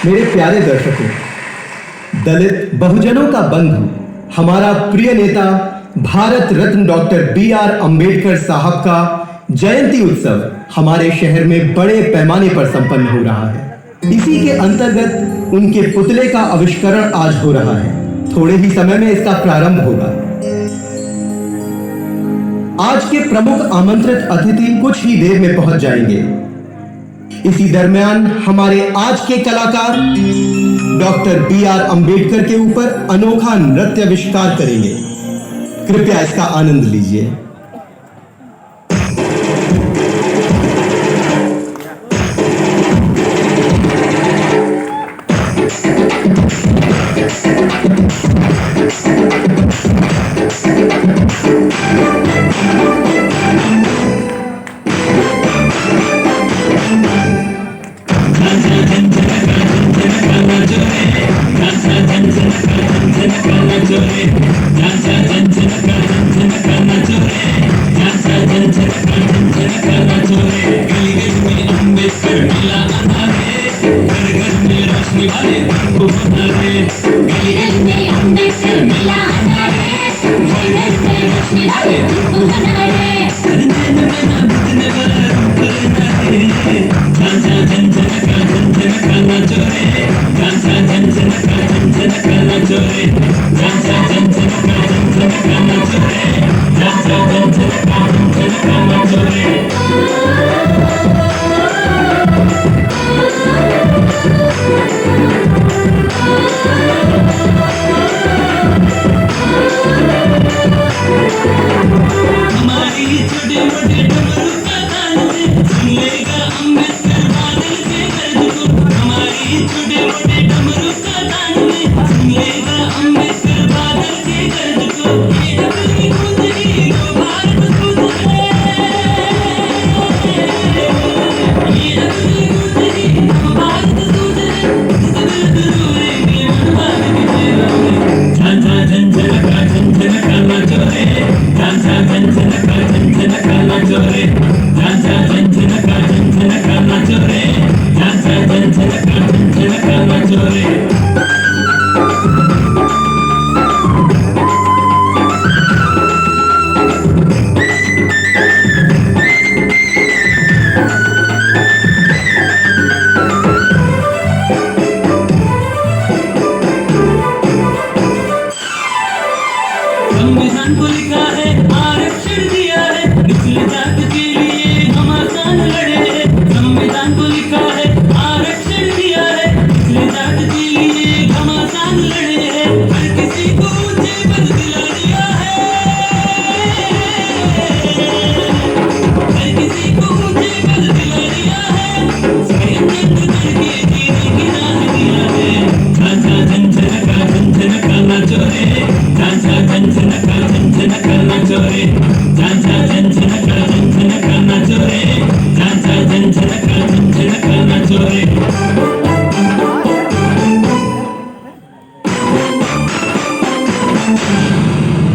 मेरे प्यारे दर्शकों, दलित बहुजनों का बंधु, हमारा प्रिय नेता भारत रत्न डॉक्टर B.R. अम्बेडकर साहब का जयंती उत्सव हमारे शहर में बड़े पैमाने पर संपन्न हो रहा है। इसी के अंतर्गत उनके पुतले का आविष्करण आज हो रहा है। थोड़े ही समय में इसका प्रारंभ होगा। आज के प्रमुख आमंत्रित अतिथि कुछ ही देर में पहुंच जाएंगे। इसी दरमियान हमारे आज के कलाकार डॉक्टर B.R. अम्बेडकर के ऊपर अनोखा नृत्य आविष्कार करेंगे। कृपया इसका आनंद लीजिए।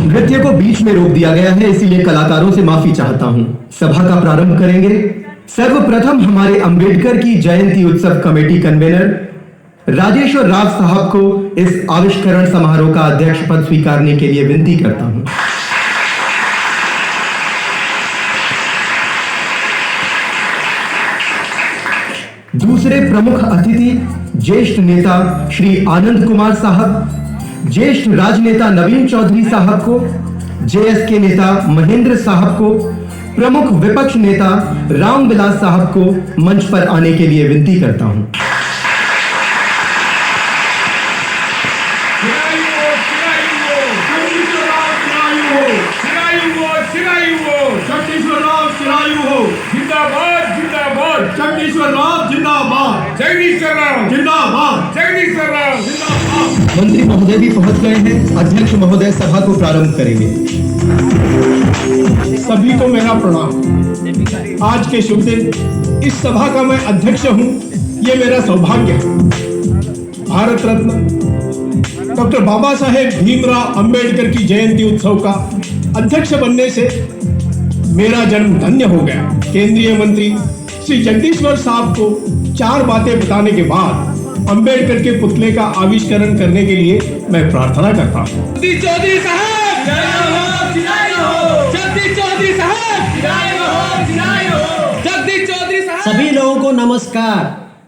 नृत्य को बीच में रोक दिया गया है, इसीलिए कलाकारों से माफी चाहता हूं। सभा का प्रारंभ करेंगे। सर्वप्रथम हमारे अंबेडकर की जयंती उत्सव कमेटी कन्वेनर राजेश्वर राव साहब को इस आविष्करण समारोह का अध्यक्ष पद स्वीकारने के लिए विनती करता हूं। दूसरे प्रमुख अतिथि ज्येष्ठ नेता श्री आनंद कुमार साहब, ज्येष्ठ राजनेता नवीन चौधरी साहब को, जेएसके नेता महेंद्र साहब को, प्रमुख विपक्ष नेता रामविलास साहब को मंच पर आने के लिए विनती करता हूं। मंत्री महोदय भी पहुंच गए हैं। अध्यक्ष महोदय सभा को प्रारंभ करेंगे। सभी को मेरा प्रणाम। आज के शुभ दिन इस सभा का मैं अध्यक्ष हूं, ये मेरा सौभाग्य है। भारत रत्न डॉक्टर बाबा साहेब भीमराव अंबेडकर की जयंती उत्सव का अध्यक्ष बनने से मेरा जन्म धन्य हो गया। केंद्रीय मंत्री श्री जगदीश्वर साहब को 4 बातें बताने के बाद अंबेडकर के पुतले का आविष्करण करने के लिए मैं प्रार्थना करता हूँ। जगदीश चौधरी साहब जगदीश चौधरी साहब जगदीश चौधरी साहब। सभी लोगों को नमस्कार।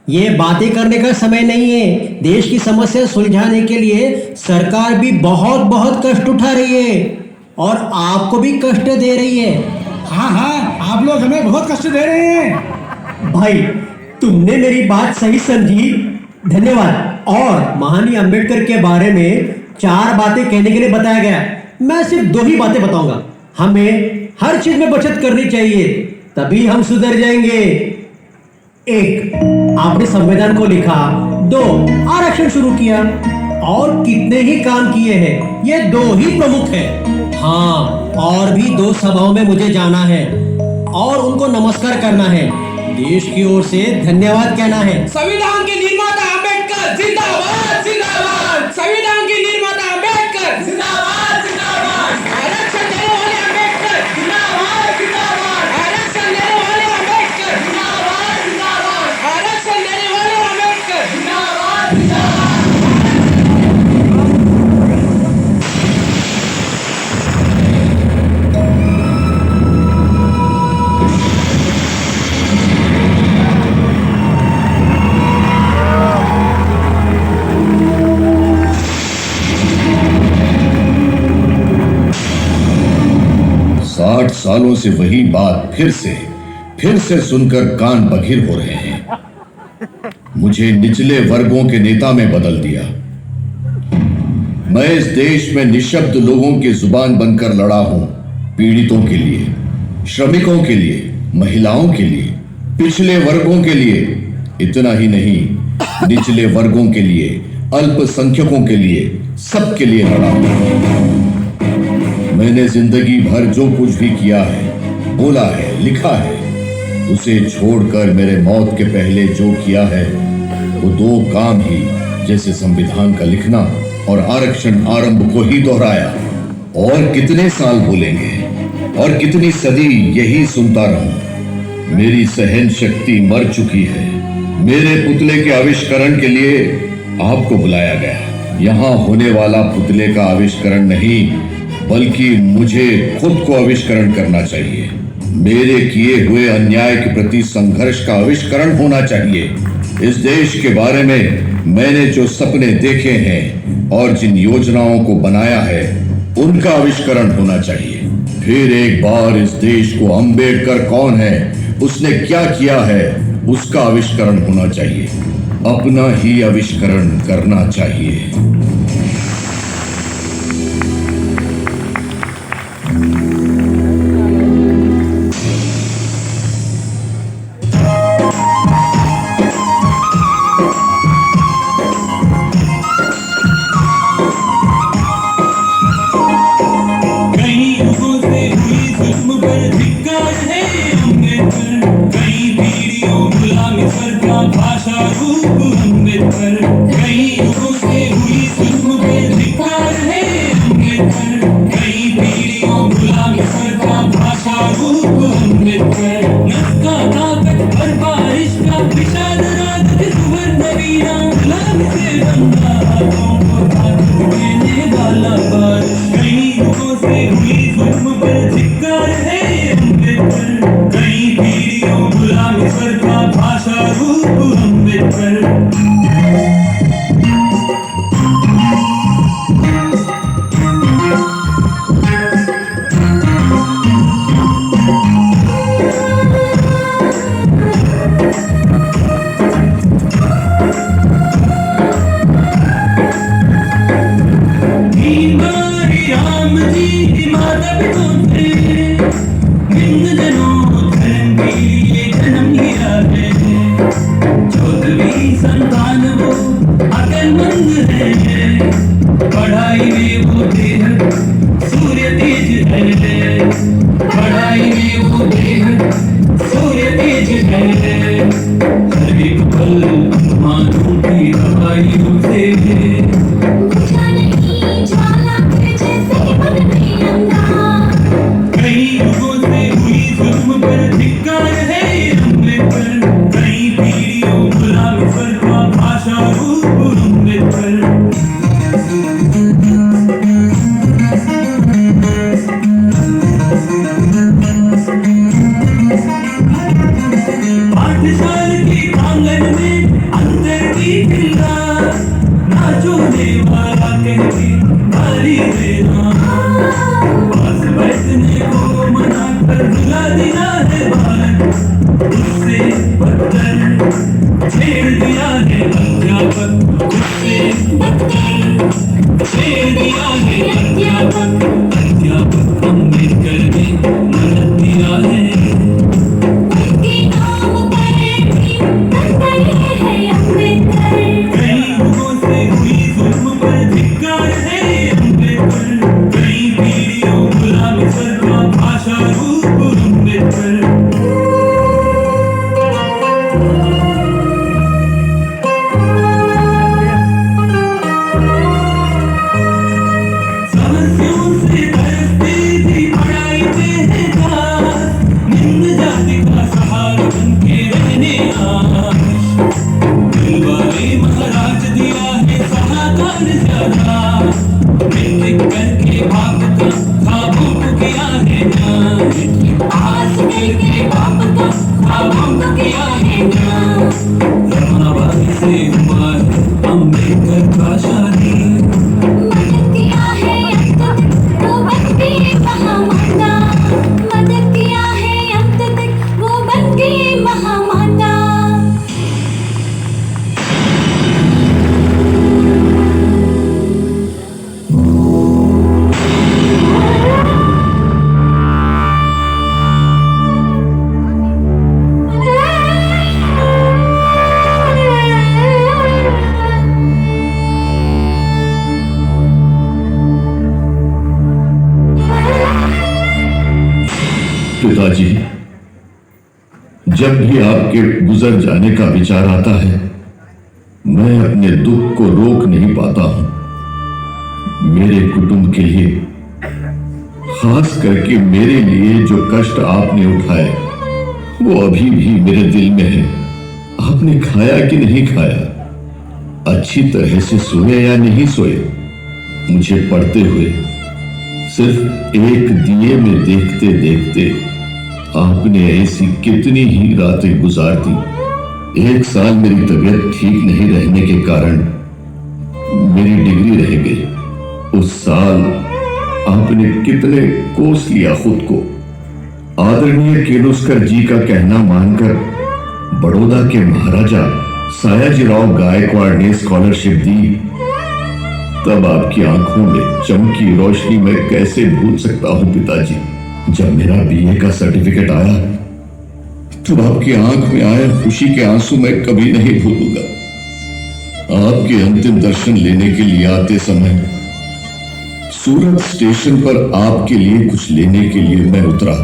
ये बातें करने का समय नहीं है। देश की समस्या सुलझाने के लिए सरकार भी बहुत बहुत कष्ट उठा रही है और आपको भी कष्ट दे रही है। हाँ, आप लोग हमें बहुत कष्ट दे रहे हैं। भाई, तुमने मेरी बात सही समझी, धन्यवाद। और महानी अंबेडकर के बारे में 4 बातें कहने के लिए बताया गया। मैं सिर्फ 2 ही बातें बताऊंगा। हमें हर चीज में बचत करनी चाहिए, तभी हम सुधर जाएंगे। 1, आपने संविधान को लिखा। 2, आरक्षण शुरू किया। और कितने ही काम किए हैं, ये 2 ही प्रमुख हैं। हाँ, और भी 2 सभाओं में मुझे जाना है और उनको नमस्कार करना है। देश की ओर से धन्यवाद कहना है। संविधान के निर्माता अंबेडकर जिंदाबाद जिंदाबाद। संविधान के निर्माता अंबेडकर जिंदाबाद जिंदाबाद। आरक्षण देने वाले अंबेडकर जिंदाबाद जिंदाबाद। आरक्षण देने वाले अंबेडकर जिंदाबाद जिंदाबाद। आरक्षण देने वाले अंबेडकर जिंदाबाद जिंदाबाद। सालों से वही बात फिर से सुनकर कान बधिर हो रहे हैं। मुझे निचले वर्गों के नेता में बदल दिया। मैं इस देश में निशब्द लोगों की जुबान बनकर लड़ा हूं, पीड़ितों के लिए, श्रमिकों के लिए, महिलाओं के लिए, पिछले वर्गों के लिए। इतना ही नहीं, निचले वर्गों के लिए, अल्पसंख्यकों के लिए, सबके लिए लड़ा हूं। मैंने जिंदगी भर जो कुछ भी किया है, बोला है, लिखा है, उसे छोड़कर मेरे मौत के पहले जो किया है वो 2 काम ही, जैसे संविधान का लिखना और आरक्षण आरंभ को ही दोहराया। और कितने साल बोलेंगे और कितनी सदी यही सुनता रहूं। मेरी सहन शक्ति मर चुकी है। मेरे पुतले के आविष्करण के लिए आपको बुलाया गया। यहाँ होने वाला पुतले का आविष्करण नहीं, बल्कि मुझे खुद को आविष्करण करना चाहिए। मेरे किए हुए अन्याय के प्रति संघर्ष का आविष्करण होना चाहिए। इस देश के बारे में मैंने जो सपने देखे हैं और जिन योजनाओं को बनाया है, उनका आविष्करण होना चाहिए। फिर एक बार इस देश को अंबेडकर कौन है, उसने क्या किया है, उसका आविष्करण होना चाहिए। अपना ही आविष्करण करना चाहिए। कई पीढ़ियों गुलामी पर का भाषा दरबार के आंगन में अंदर की खिला नाचो देवारा कहती बारी देना पास बैठने को मना कर भुला दिया है बालक उससे बदतर छेड़ दिया है अध्यापक उससे बदतर छेड़ दिया है अध्यापक अम्बेडकर ने मदद दिया है उसके नाम पर भी बदतर है अम्बेडकर कई युगों से हुई जुल्म पर धिक्कार है अम्बेडकर कई पीढ़ियों गुलामी सर का भाषा रूप अम्बेडकर पिताजी, जब भी आपके गुजर जाने का विचार आता है मैं अपने दुख को रोक नहीं पाता हूं। मेरे कुटुंब के लिए, खास करके मेरे लिए जो कष्ट आपने उठाए वो अभी भी मेरे दिल में है। आपने खाया कि नहीं खाया, अच्छी तरह से सोए या नहीं सोए, मुझे पढ़ते हुए सिर्फ एक दिए में देखते देखते आपने ऐसी कितनी ही रातें गुजार दी। एक साल मेरी तबीयत ठीक नहीं रहने के कारण मेरी डिग्री रह गई। उस साल आपने कितने कोस लिया खुद को। आदरणीय किर्लोस्कर जी का कहना मानकर बड़ौदा के महाराजा सयाजीराव गायकवाड़ ने स्कॉलरशिप दी। तब आपकी आंखों में चमकी रोशनी मैं कैसे भूल सकता हूं पिताजी। जब मेरा बीए का सर्टिफिकेट आया तो आपकी आंख में आए खुशी के आंसू मैं कभी नहीं भूलूंगा। आपके अंतिम दर्शन लेने के लिए आते समय सूरत स्टेशन पर आपके लिए कुछ लेने के लिए मैं उतरा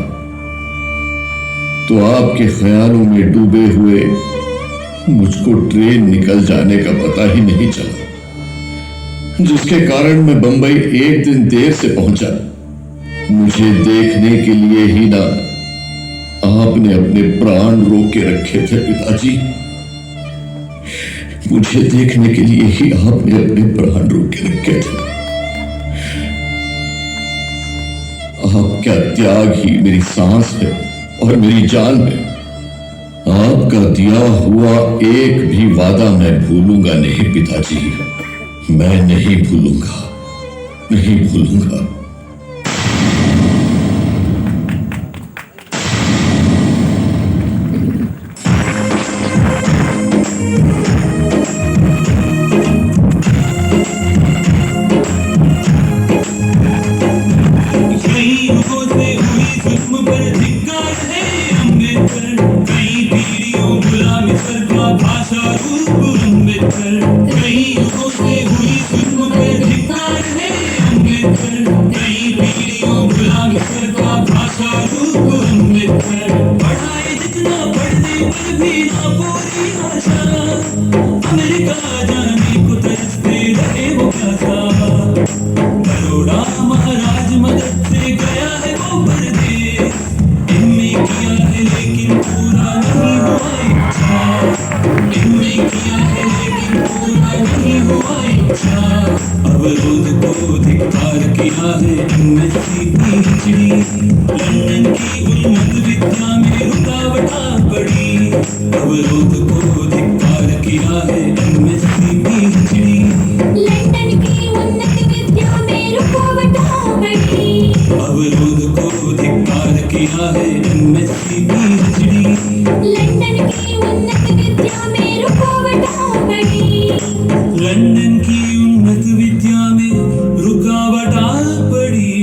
तो आपके ख्यालों में डूबे हुए मुझको ट्रेन निकल जाने का पता ही नहीं चला, जिसके कारण मैं बंबई एक दिन देर से पहुंचा। मुझे देखने के लिए ही ना आपने अपने प्राण रोक के रखे थे पिताजी। मुझे देखने के लिए ही आपने अपने प्राण रोक के रखे थे। आपका त्याग ही मेरी सांस है और मेरी जान है। आपका दिया हुआ एक भी वादा मैं भूलूंगा नहीं पिताजी, मैं नहीं भूलूंगा, नहीं भूलूंगा। लंदन की उन्नत विद्या में रुकावट पड़ी। अवरोध को धिक्कार किया है एमएससी पीएचडी। लंदन की उन्नत विद्या में रुकावटें बढ़ी। अवरोध को धिक्कार किया है एमएससी पीएचडी। लंदन की उन्नत विद्या में रुकावटें बढ़ी। लंदन की उन्नत विद्या में रुकावट आ पड़ी।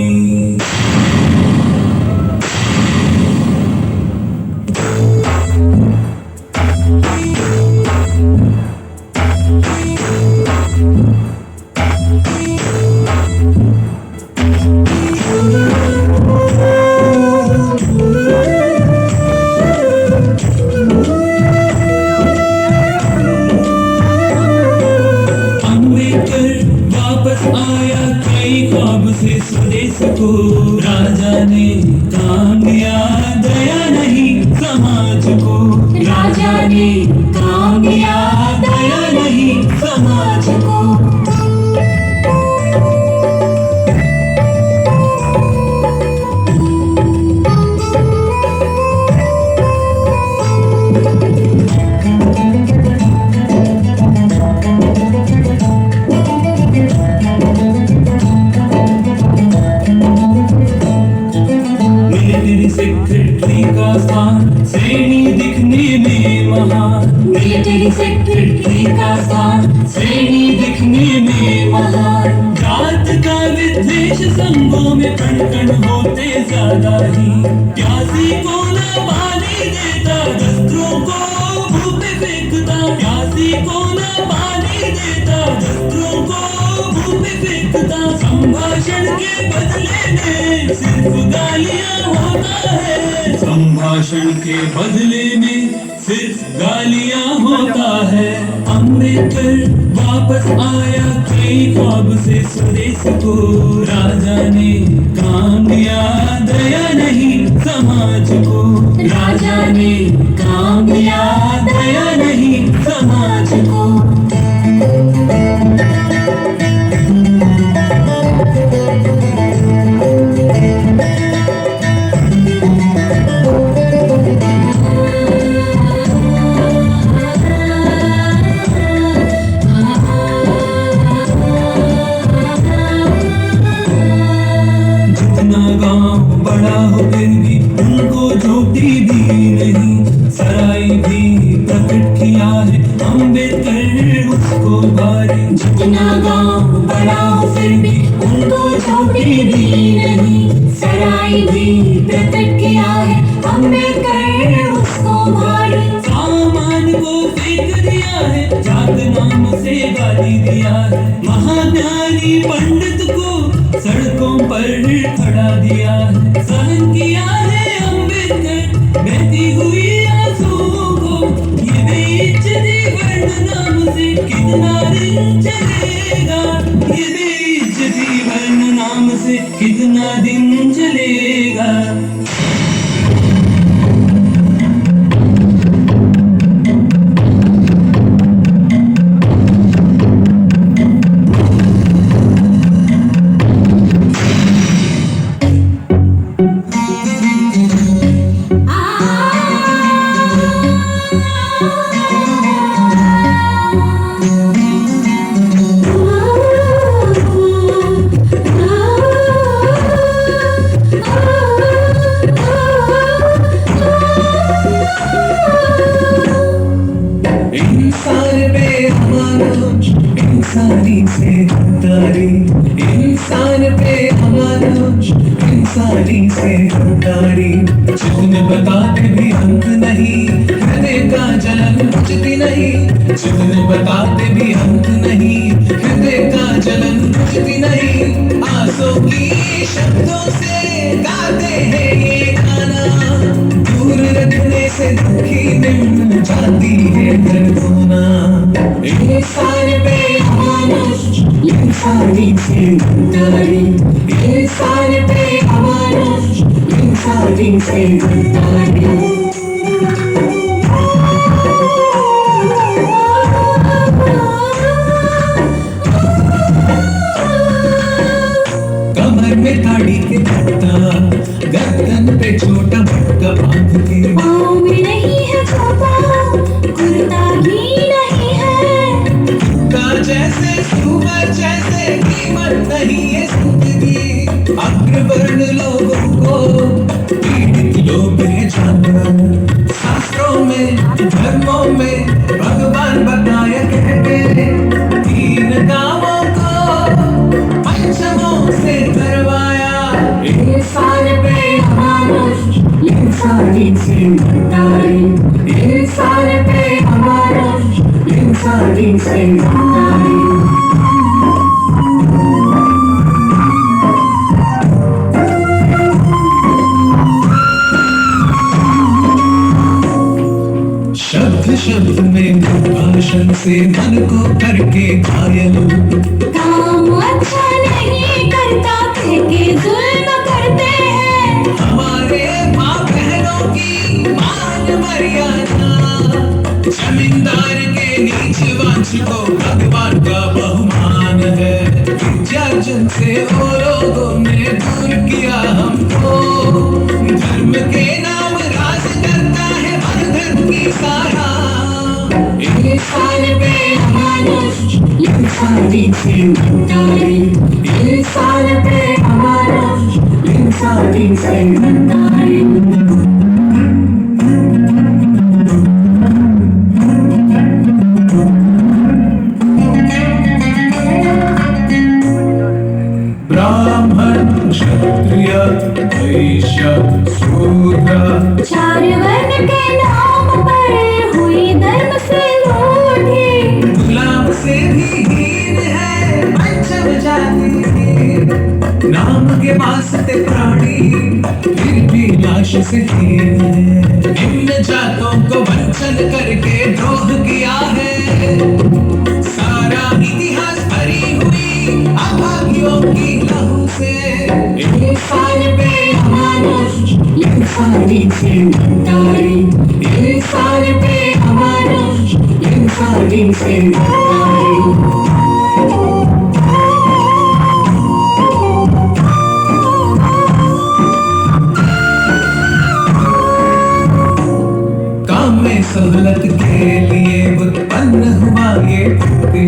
वापस आया कई ख्वाब से स्वदेश को। राजा ने काम दिया दया नहीं समाज को। राजा ने काम दिया दया नहीं समाज को। मिलिट्री सेक्रेटरी का स्थान श्रेणी दिखने में महान। मिलिट्री सेक्रेटरी का स्थान श्रेणी दिखने में महान। जात का विद्वेष संघों में कण कण होते ज्यादा ही। प्यासी को न पानी देता दस्तरों को मुंह पे फेंकता। प्यासी को न पानी देता दस्तरों को मुंह पे फेंकता। संभाषण के बदले में सिर्फ गालियां होता है। संभाषण के बदले में सिर्फ गालियां होता है। अम्बेडकर वापस आया कई ख्वाब से स्वदेश को। राजा ने काम दिया दया नहीं समाज को। राजा ने काम दिया दया नहीं समाज को। जितना गांव बड़ा हो फिर भी उनको झोंकती भी नहीं। सराय भी प्रकट किया है अम्बेडकर उसको भारी। जितना गांव बड़ा हो फिर भी उनको झोंकती भी नहीं। सराय भी प्रकट किया है अम्बेडकर उसको भारी। सामान को फेंक दिया है जात नाम से गाली दिया है। महाज्ञानी पंडित को सड़कों पर खड़ा दिया है। सहन किया है अम्बेडकर बहती हुई आंसुओं को। ये बेइज्जती वर्ण नाम से कितना दिन चलेगा। ये बेइज्जती वर्ण नाम से कितना दिन चलेगा। इंसानी से तारी। इंसान पे अमानुष इंसानी से तारी। जितने बताते भी अंत नहीं हृदय का जलन बुझती नहीं। जितने बताते भी अंत नहीं हृदय का जलन बुझती नहीं। आंसू की शब्दों से गाते हैं ये गाना। दूर रखने से दुखी मिल जाती है दर्दोना। इंसान पे अमानुष इंसानी से तारी। इंसान पे अमानुष इंसानी से तारी। कमर में ताड़ी के पट्टा गर्दन पे छोटा मटका बांध के। पाँव में नहीं है छापा इंसानी से नारी। शब्द शब्द में भाषण से मन को करके घायल। काम अच्छा नहीं करता कह के जुल्म करते हैं। हमारे माँ बहनों की मान मर्यादा, जमींदार के नीच वांच को भगवान का बहुमान है। विद्यार्जन से वो लोगों ने दूर किया हमको, धर्म के नाम राज करता है हर धर्म की सारा। इंसान पे अमानुष इंसानी से नारी। इंसान पे अमानुष इंसानी से नारी। ब्राह्मण क्षत्रिय वैश्य शूद्र, चार वर्ण के नाम पर हुई धर्म से रूठी। गुलाम से भी हीन है पंचम जाति। नाम के वास्ते प्राणी फिर भी लाश से हीन है। निम्न जातों को वंचन करके द्रोह किया है। सारा इतिहास भरी हुई अभागियों की लहू से। इंसान पे अमानुष इंसानी से नारी। इंसान पे अमानुष इंसानी से नारी। काम में सहूलत के लिए उत्पन्न हुआ ये भक्ति।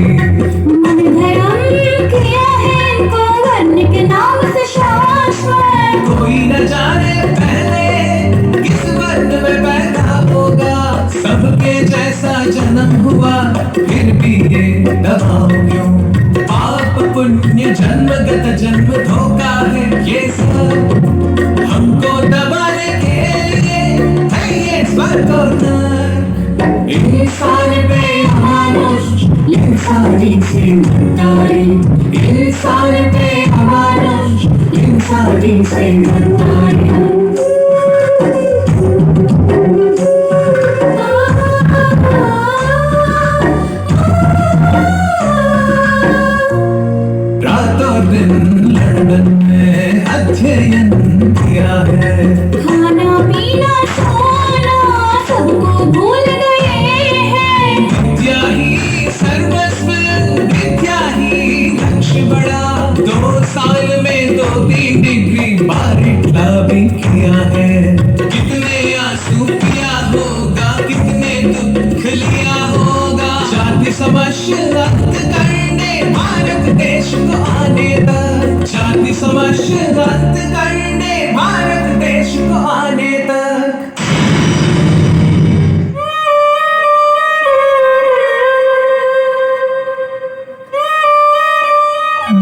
मन धर्म किया है इनको वर्ण के नाम से शाश्वत। कोई न जाने पहले किस वर्ण में पैदा होगा। सबके जैसा जन्म हुआ फिर भी ये दबाव क्यों। पाप पुण्य जन्मगत जन्म धोखा है ये सब। हमको दबाने के लिए है ये स्वर्ग और नर्क। इंसान पे अमानुष इंसानी से नारी। इंसान पे अमानुष इंसानी से नारी। रात और दिन लंदन में अध्ययन किया है। खाना पीना सोना सबको भूल गए हैं। विद्या ही सर्वस्व, विद्या ही लक्ष्य बड़ा। 2 साल में 2-3 डिग्री बारिटला भी किया है। कितने आंसू पिया होगा, कितने दुख लिया होगा। जाति समझ रक्त करने भारत देश को आने तक। जाति समझ रक्त करने भारत देश को आने तक।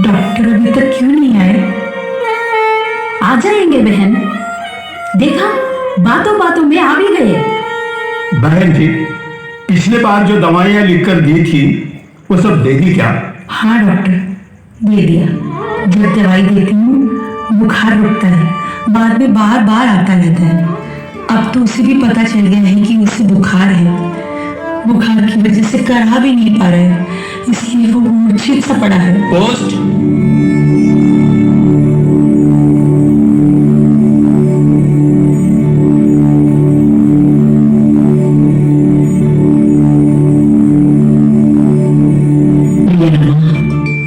डॉक्टर अभी तक क्यों नहीं आए? आ जाएंगे बहन। देखा, बातों बातों में आ भी गए। बहन जी, पिछले बार जो दवाइयाँ लिखकर दी थी वो सब दे दी क्या? हाँ डॉक्टर, दे दिया। जब दवाई देती हूँ बुखार रुकता है, बाद में बार बार आता रहता है। अब तो उसे भी पता चल गया है कि उसे बुखार है। बुखार की वजह से करा भी नहीं पा रहा है, इसलिए वो मूर्छित सा पड़ा है। पोस्ट।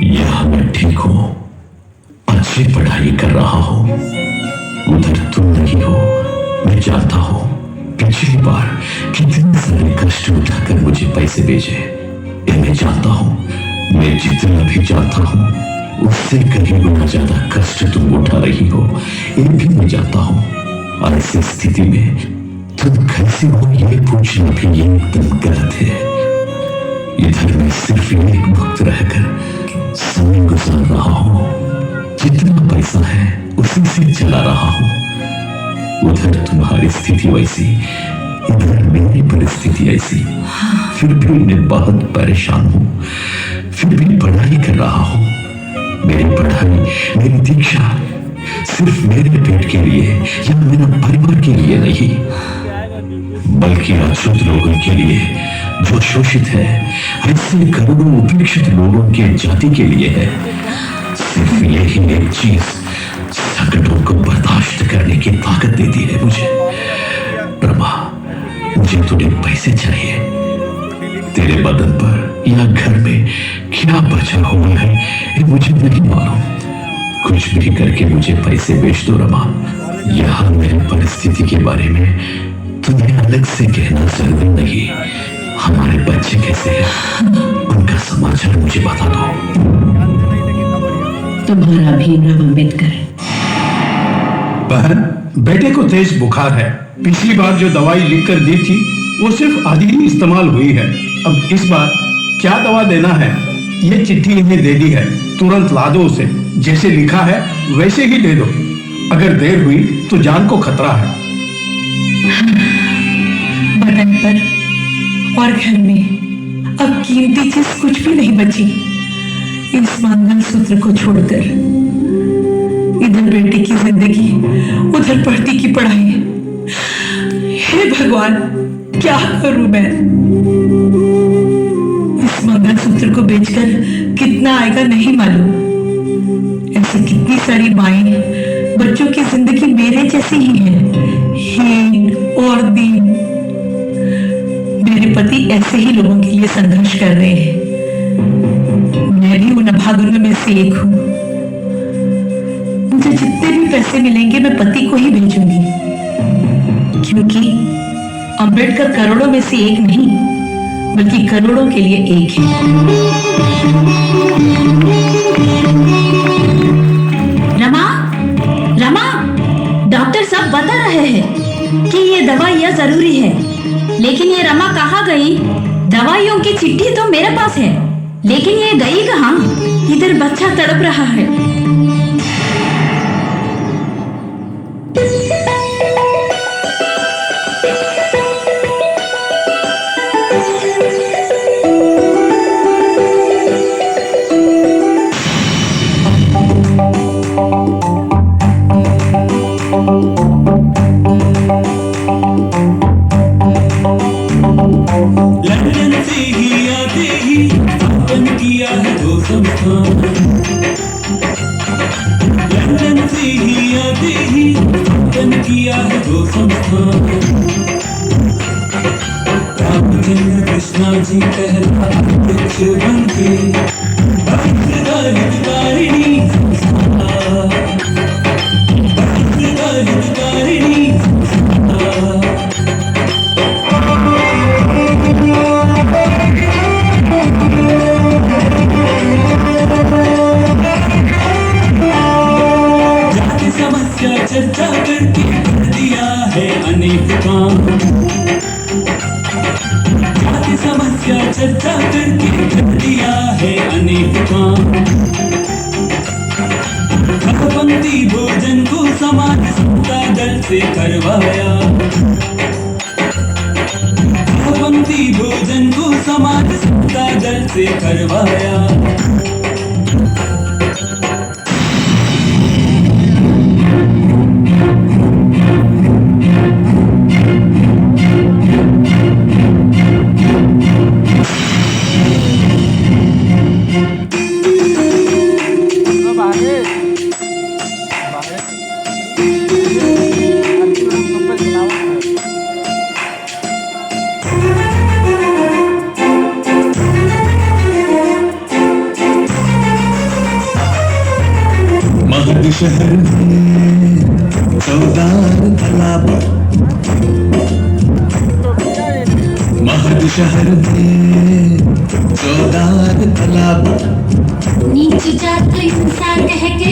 यहाँ मैं ठीक हूँ, अच्छी पढ़ाई कर रहा हूँ। उधर तुम नहीं हो, मैं जानता हूँ। पिछली बार कितने सारे कष्ट उठाकर मुझे पैसे भेजे, ये मैं जानता हूँ। मैं जितना भी जानता हूँ उससे कहीं गुना ज्यादा कष्ट तुम उठा रही हो, ये भी मैं जानता हूँ। और ऐसी स्थिति में तुम कैसे हो ये पूछना भी एकदम गलत है। इधर मैं सिर्फ एक वक्त रहकर समय गुजार रहा हूँ। जितना पैसा है उसी से चला रहा हूँ। उधर तुम्हारी स्थिति वैसी, इधर मेरी परिस्थिति ऐसी, फिर भी मैं बहुत परेशान हूं, फिर भी पढ़ाई कर रहा हूं। मेरी पढ़ाई, मेरी दीक्षा सिर्फ मेरे पेट के लिए या मेरे परिवार के लिए नहीं, बल्कि अछूत लोगों के लिए जो शोषित है, ऐसे करोड़ों उपेक्षित लोगों के जाति के लिए है। सिर्फ यही एक चीज संकटों को बर्दाश्त करने की ताकत देती है मुझे। रमा, मुझे थोड़े पैसे चाहिए। तेरे बदन पर या घर में क्या बचा हुआ है ये मुझे नहीं मालूम। कुछ भी करके मुझे पैसे बेच दो रमा। यहाँ मेरी परिस्थिति के बारे में तुम्हें अलग से कहना जरूरी नहीं। हमारे बच्चे कैसे हैं, उनका समाचार मुझे बता दो। तुम्हारा भीमराव अंबेडकर। बहन, बेटे को तेज बुखार है। पिछली बार जो दवाई लिख कर दी थी वो सिर्फ आधी ही इस्तेमाल हुई है। अब इस बार क्या दवा देना है ये चिट्ठी इन्हें दे दी है। तुरंत ला दो उसे, जैसे लिखा है वैसे ही दे दो। अगर देर हुई तो जान को खतरा है। बटन पर और घर में अब कीमती चीज कुछ भी नहीं बची। इस मंगलसूत्र को छोड़कर इधर बेटे की जिंदगी, उधर पढ़ती की पढ़ाई। हे भगवान, क्या करूं मैं? इस मंगलसूत्र को बेचकर कितना आएगा नहीं मालूम। ऐसी कितनी सारी माएं, बच्चों की जिंदगी मेरे जैसी ही है, हीन और दीन। मेरे पति ऐसे ही लोगों के लिए संघर्ष कर रहे हैं। मैं भी उन अभागुनों में से एक हूं। मुझे जितने भी पैसे मिलेंगे मैं पति को ही भेजूंगी, क्योंकि अंबेडकर करोड़ों में से एक नहीं बल्कि करोड़ों के लिए एक है। रमा, रमा, डॉक्टर साहब बता रहे हैं कि ये दवाइयाँ जरूरी है, लेकिन ये रमा कहाँ गई? दवाइयों की चिट्ठी तो मेरे पास है, लेकिन ये गई कहाँ? इधर बच्चा तड़प रहा है। लंदन से ही आते ही स्थापन किया है दो संस्थान। लंदन से ही आते ही स्थापन किया है दो संस्थान। रामचंद्र कृष्णा जी पहला अध्यक्ष बन के हितकारिणी संस्था, हितकारिणी संस्था। समस्या चर्चा करके कर दिया है अनेक काम। जाति समस्या चर्चा करके कर दिया है अनेक काम। घरपंथी भोजन को समाज समता दल से करवाया। घरपंथी भोजन को समाज समता दल से करवाया। शहर में चौदार तालाब, महद शहर में चौदार तालाब। नीच जात इंसान कह के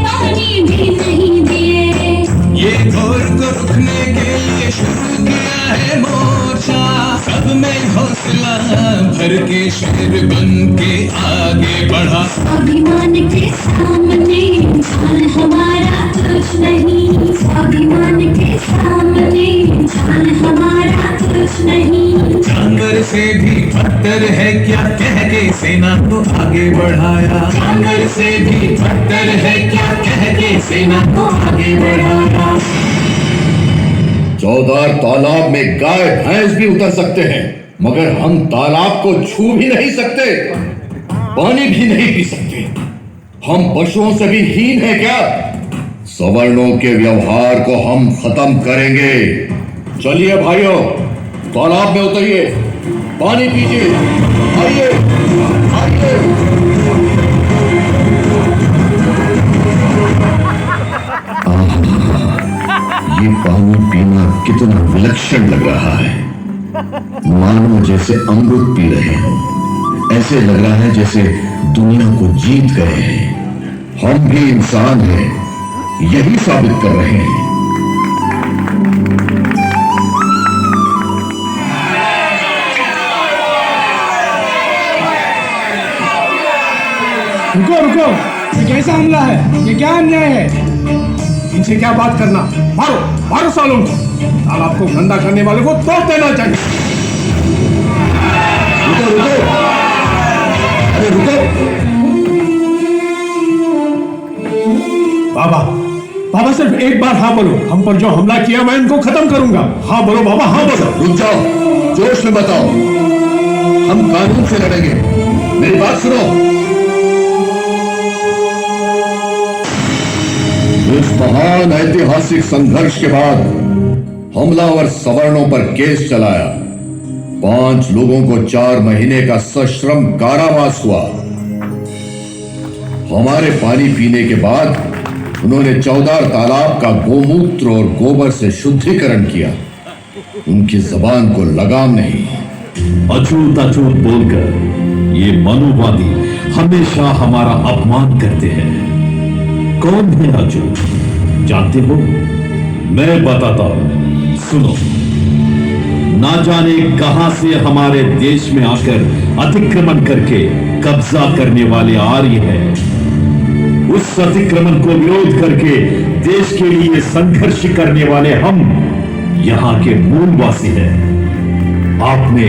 पानी भी नहीं दिए। ये घोर को रुकने के लिए शुरू किया है मोर्चा। सब में हौसला भर के शेर बन के आगे बढ़ा। स्वाभिमान के सामने इंसान हमारा कुछ नहीं, स्वाभिमान के सामने इंसान हमारा कुछ नहीं। जानवर से भी बदतर है क्या कह के सेना को आगे बढ़ाया। जानवर से भी बदतर है क्या कह के सेना को आगे बढ़ाया। चौदार तालाब में गाय भैंस भी उतर सकते हैं, मगर हम तालाब को छू भी नहीं सकते, पानी भी नहीं पी सकते। हम पशुओं से भी हीन है क्या? सवर्णों के व्यवहार को हम खत्म करेंगे। चलिए भाइयों, तालाब में उतरिए, पानी पीजिए, आइए आइए। ये पानी पीना कितना विलक्षण लग रहा है, मानो जैसे अमृत पी रहे हो। ऐसे लग रहा है जैसे दुनिया को जीत गए हैं। हम भी इंसान हैं, यही साबित कर रहे हैं। रुको रुको, ये कैसा हमला है? ये क्या अन्याय है? इनसे क्या बात करना? मारो मारो सालों को। तालाब को गंदा करने वाले को तोड़ देना चाहिए। रुको रुको, अरे रुको। बाबा बाबा, सिर्फ एक बार हाँ बोलो। हम पर जो हमला किया मैं इनको खत्म करूंगा। हाँ बोलो बाबा, हाँ बोलो। रुक जाओ, जोश में बताओ। हम कानून से लड़ेंगे, मेरी बात सुनो। इस महान ऐतिहासिक संघर्ष के बाद हमलावर सवर्णों पर केस चलाया। 5 लोगों को 4 महीने का सश्रम कारावास हुआ। हमारे पानी पीने के बाद उन्होंने चौदार तालाब का गोमूत्र और गोबर से शुद्धिकरण किया। उनकी जबान को लगाम नहीं। अछूत अछूत बोलकर ये मनुवादी हमेशा हमारा अपमान करते हैं। कौन है अछूत, जानते हो? मैं बताता हूं, सुनो। ना जाने कहां से हमारे देश में आकर अतिक्रमण करके कब्जा करने वाले आर्य हैं। उस अतिक्रमण को विरोध करके देश के लिए संघर्ष करने वाले हम यहां के मूलवासी हैं। आपने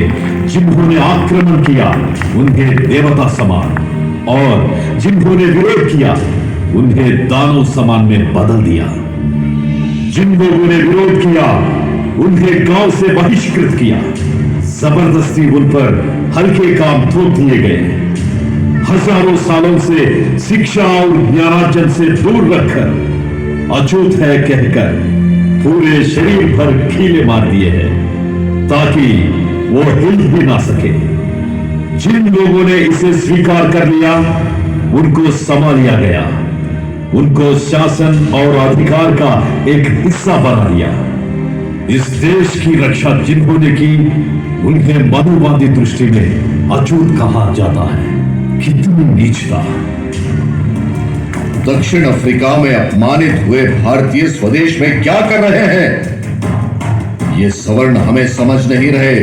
जिन्होंने आक्रमण किया उन्हें देवता समान, और जिन्होंने विरोध किया उन्हें दानव समान में बदल दिया। जिन लोगों ने विरोध किया उन्हें गांव से बहिष्कृत किया। जबरदस्ती उन पर हल्के काम थोप दिए गए। हजारों सालों से शिक्षा और ज्ञानार्जन से दूर रखकर अछूत है कहकर पूरे शरीर भर कीले मार दिए हैं ताकि वो हिल भी ना सके। जिन लोगों ने इसे स्वीकार कर लिया उनको समा लिया गया, उनको शासन और अधिकार का एक हिस्सा बना दिया। इस देश की रक्षा जिन्होंने की उन्हें मनुवादी दृष्टि में अछूत कहा जाता है। कितनी नीचता। दक्षिण अफ्रीका में अपमानित हुए भारतीय स्वदेश में क्या कर रहे हैं? ये सवर्ण हमें समझ नहीं रहे।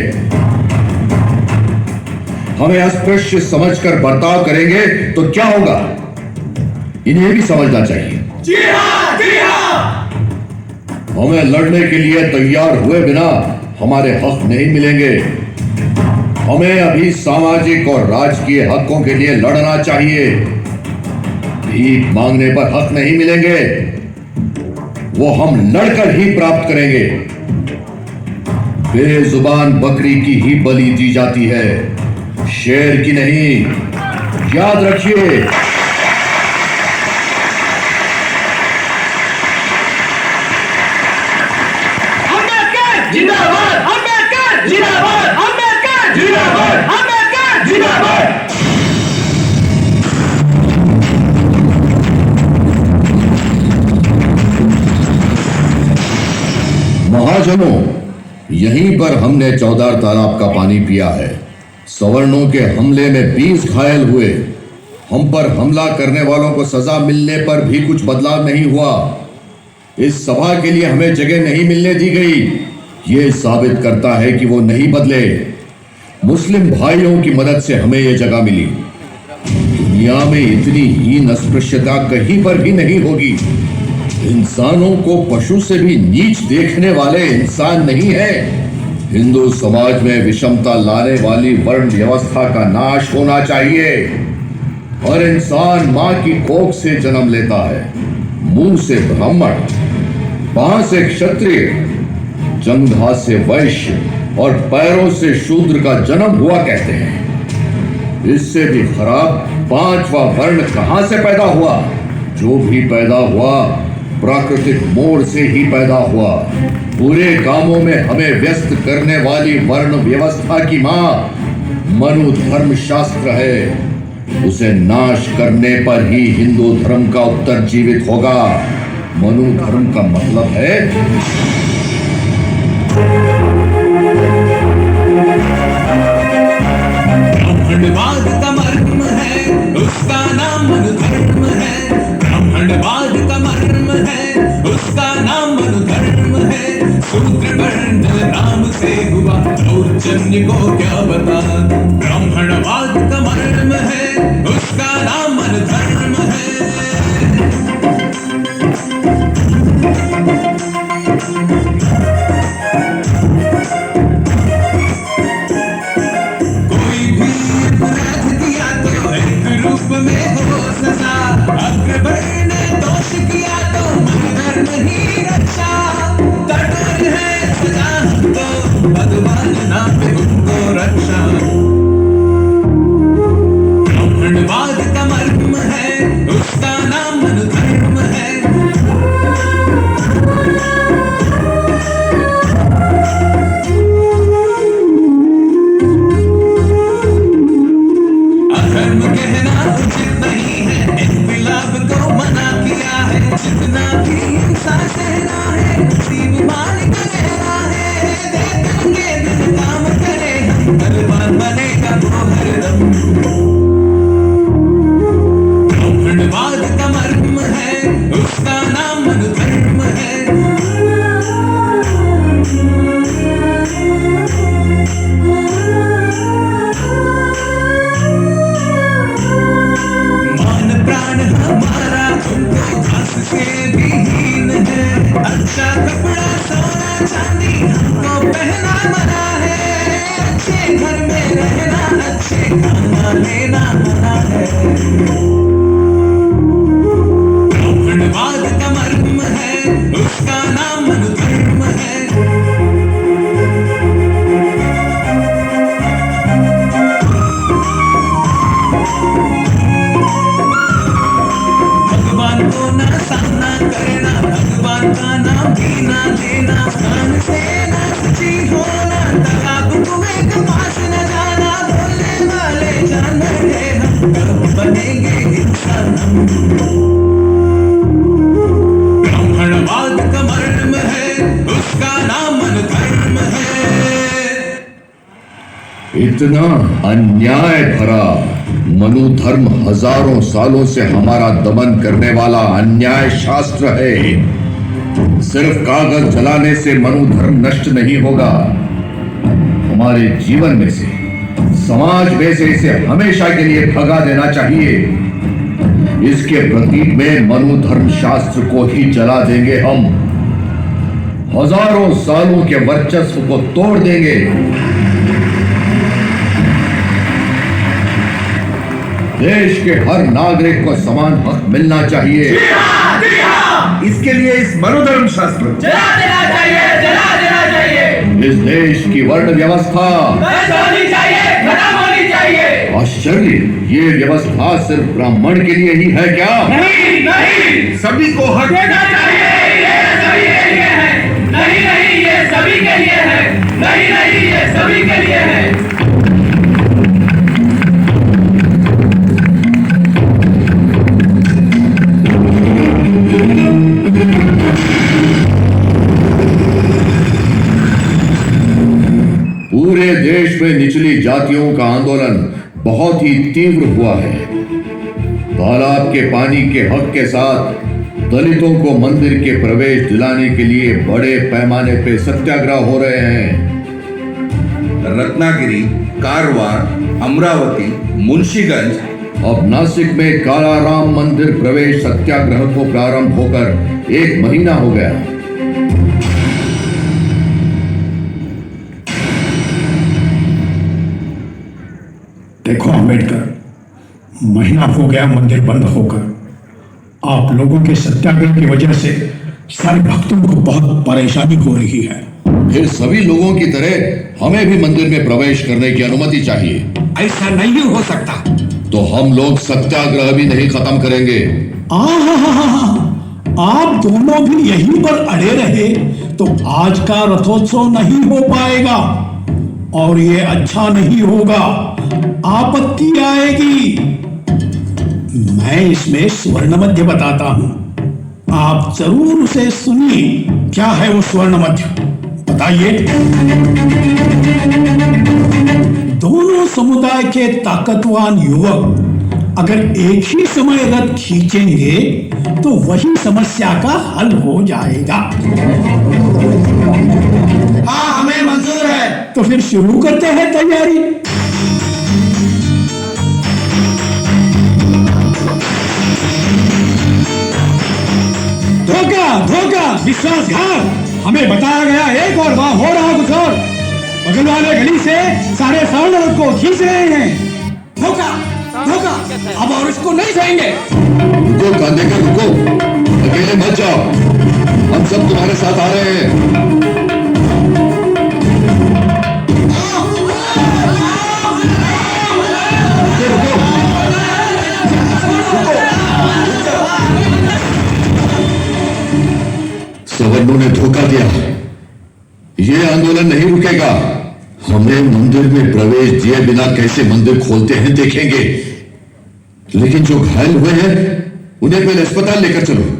हमें अस्पृश्य समझकर बर्ताव करेंगे तो क्या होगा? इन्हें भी समझना चाहिए। जी हाँ, जी हाँ। हमें लड़ने के लिए तैयार हुए बिना हमारे हक नहीं मिलेंगे। हमें अभी सामाजिक और राजकीय हकों के लिए लड़ना चाहिए। भीख मांगने पर हक नहीं मिलेंगे, वो हम लड़कर ही प्राप्त करेंगे। बेजुबान बकरी की ही बलि दी जाती है, शेर की नहीं। याद रखिए। जिंदाबाद अम्बेडकर, जिंदाबाद अम्बेडकर, जिंदाबाद अम्बेडकर, जिंदाबाद। महाजनों, यहीं पर हमने चौदार तालाब का पानी पिया है। सवर्णों के हमले में 20 घायल हुए। हम पर हमला करने वालों को सजा मिलने पर भी कुछ बदलाव नहीं हुआ। इस सभा के लिए हमें जगह नहीं मिलने दी गई, ये साबित करता है कि वो नहीं बदले। मुस्लिम भाइयों की मदद से हमें ये जगह मिली। दुनिया में इतनी हीन अस्पृश्यता कहीं पर भी नहीं होगी। इंसानों को पशु से भी नीच देखने वाले इंसान नहीं है। हिंदू समाज में विषमता लाने वाली वर्ण व्यवस्था का नाश होना चाहिए। हर इंसान मां की कोख से जन्म लेता है। मुंह से ब्राह्मण, बांह से क्षत्रिय, जंघा से वैश्य और पैरों से शूद्र का जन्म हुआ कहते हैं। इससे भी खराब पांचवा वर्ण कहां से पैदा हुआ? जो भी पैदा हुआ प्राकृतिक मोड़ से ही पैदा हुआ। पूरे कामों में हमें व्यस्त करने वाली वर्ण व्यवस्था की मां मनु धर्म शास्त्र है। उसे नाश करने पर ही हिंदू धर्म का उत्तर जीवित होगा। मनु धर्म का मतलब है ब्राह्मणवाद का मर्म है, उसका नाम मनु धर्म है। ब्राह्मणवाद का मर्म है, उसका नाम मनु धर्म है। शूद्र वर्ण नाम से हुआ दौर्जन्य को क्या बता। ब्राह्मणवाद का मर्म है, उसका नाम मनु धर्म है। में हो सजा, अग्रवर्ण दोष किया तो मन धर्म ही रक्षा। कठोर है सजा हमको, भगवान नाम उनको रक्षा। ब्राह्मणवाद का मर्म है, उसका नाम मनु धर्म है। अधर्म कहना उचित नहीं है, इनकलाब को मना किया है। जितना भी हिंसा सहना है, नसीब मालिक रहना है। देखेंगे दिन काम करे हम, बलवान बनेगा वो हरदम। ब्राह्मणवाद का मर्म है, उसका नाम मनु धर्म है। हमारा उनको घास से भी हीन है। अच्छा कपड़ा सोना चांदी हमको पहना मना है। अच्छे घर में रहना, अच्छे खाना लेना मना है। ब्राह्मणवाद का मर्म है, उसका नाम मनु धर्म है। भगवान को ना सामना करना, भगवान का नाम भी ना लेना। कान से ना सची होना, तलाक कुएं के पास न जाना। बोलने वाले जानवर है हम, कब बनेंगे इंसान हम। ब्राह्मणवाद का मर्म है, उसका नाम मनु धर्म है। इतना अन्याय भरा मनु धर्म हजारों सालों से हमारा दमन करने वाला अन्याय शास्त्र है। सिर्फ कागज जलाने से मनु धर्म नष्ट नहीं होगा। हमारे जीवन में से, समाज में से इसे हमेशा के लिए भगा देना चाहिए। इसके प्रतीक में मनु धर्म शास्त्र को ही जला देंगे हम। हजारों सालों के वर्चस्व को तोड़ देंगे। देश के हर नागरिक को समान हक मिलना चाहिए। इसके लिए इस मनोधर्म शास्त्र जला देना चाहिए, जला देना चाहिए। इस देश की वर्ण व्यवस्था नष्ट होनी चाहिए, खत्म होनी चाहिए। आश्चर्य, ये व्यवस्था सिर्फ ब्राह्मण के लिए ही है क्या? नहीं नहीं, सभी को हक देना चाहिए। ये सभी के लिए है। नहीं नहीं, ये सभी के लिए है। नहीं नहीं, ये सभी के लिए है। पूरे देश में निचली जातियों का आंदोलन बहुत ही तीव्र हुआ है। तालाब के पानी के हक के साथ दलितों को मंदिर के प्रवेश दिलाने के लिए बड़े पैमाने पे सत्याग्रह हो रहे हैं। रत्नागिरी, कारवार, अमरावती, मुंशीगंज, अब नासिक में कालाराम मंदिर प्रवेश सत्याग्रह को प्रारंभ होकर 1 महीना हो गया। देखो अंबेडकर, महीना हो गया मंदिर बंद होकर। आप लोगों के सत्याग्रह की वजह से सारे भक्तों को बहुत परेशानी हो रही है। फिर सभी लोगों की तरह हमें भी मंदिर में प्रवेश करने की अनुमति चाहिए। ऐसा नहीं हो सकता। तो हम लोग सत्याग्रह भी नहीं खत्म करेंगे। आप दोनों भी यहीं पर अड़े रहे तो आज का रथोत्सव नहीं हो पाएगा और ये अच्छा नहीं होगा, आपत्ति आएगी। मैं इसमें स्वर्ण मध्य बताता हूं, आप जरूर उसे सुनिए। क्या है वो स्वर्ण मध्य, बताइए। दोनों समुदाय के ताकतवान युवक अगर एक ही समय रथ खींचेंगे तो वही समस्या का हल हो जाएगा। हाँ, हमें मंजूर है। तो फिर शुरू करते हैं तैयारी। धोखा, विश्वासघात। हमें बताया गया एक और वहां हो रहा कुछ और। बगल वाले गली से सारे स्वर्ण रथ को खींच रहे हैं। धोखा, अब और इसको नहीं सहेंगे। रुको कांधे का, रुको, अकेले मत जाओ, हम सब तुम्हारे साथ आ रहे हैं। सवर्णों ने धोखा दिया, ये आंदोलन नहीं रुकेगा। हमें मंदिर में प्रवेश दिए बिना कैसे मंदिर खोलते हैं देखेंगे, लेकिन जो घायल हुए हैं उन्हें पहले अस्पताल लेकर चलो।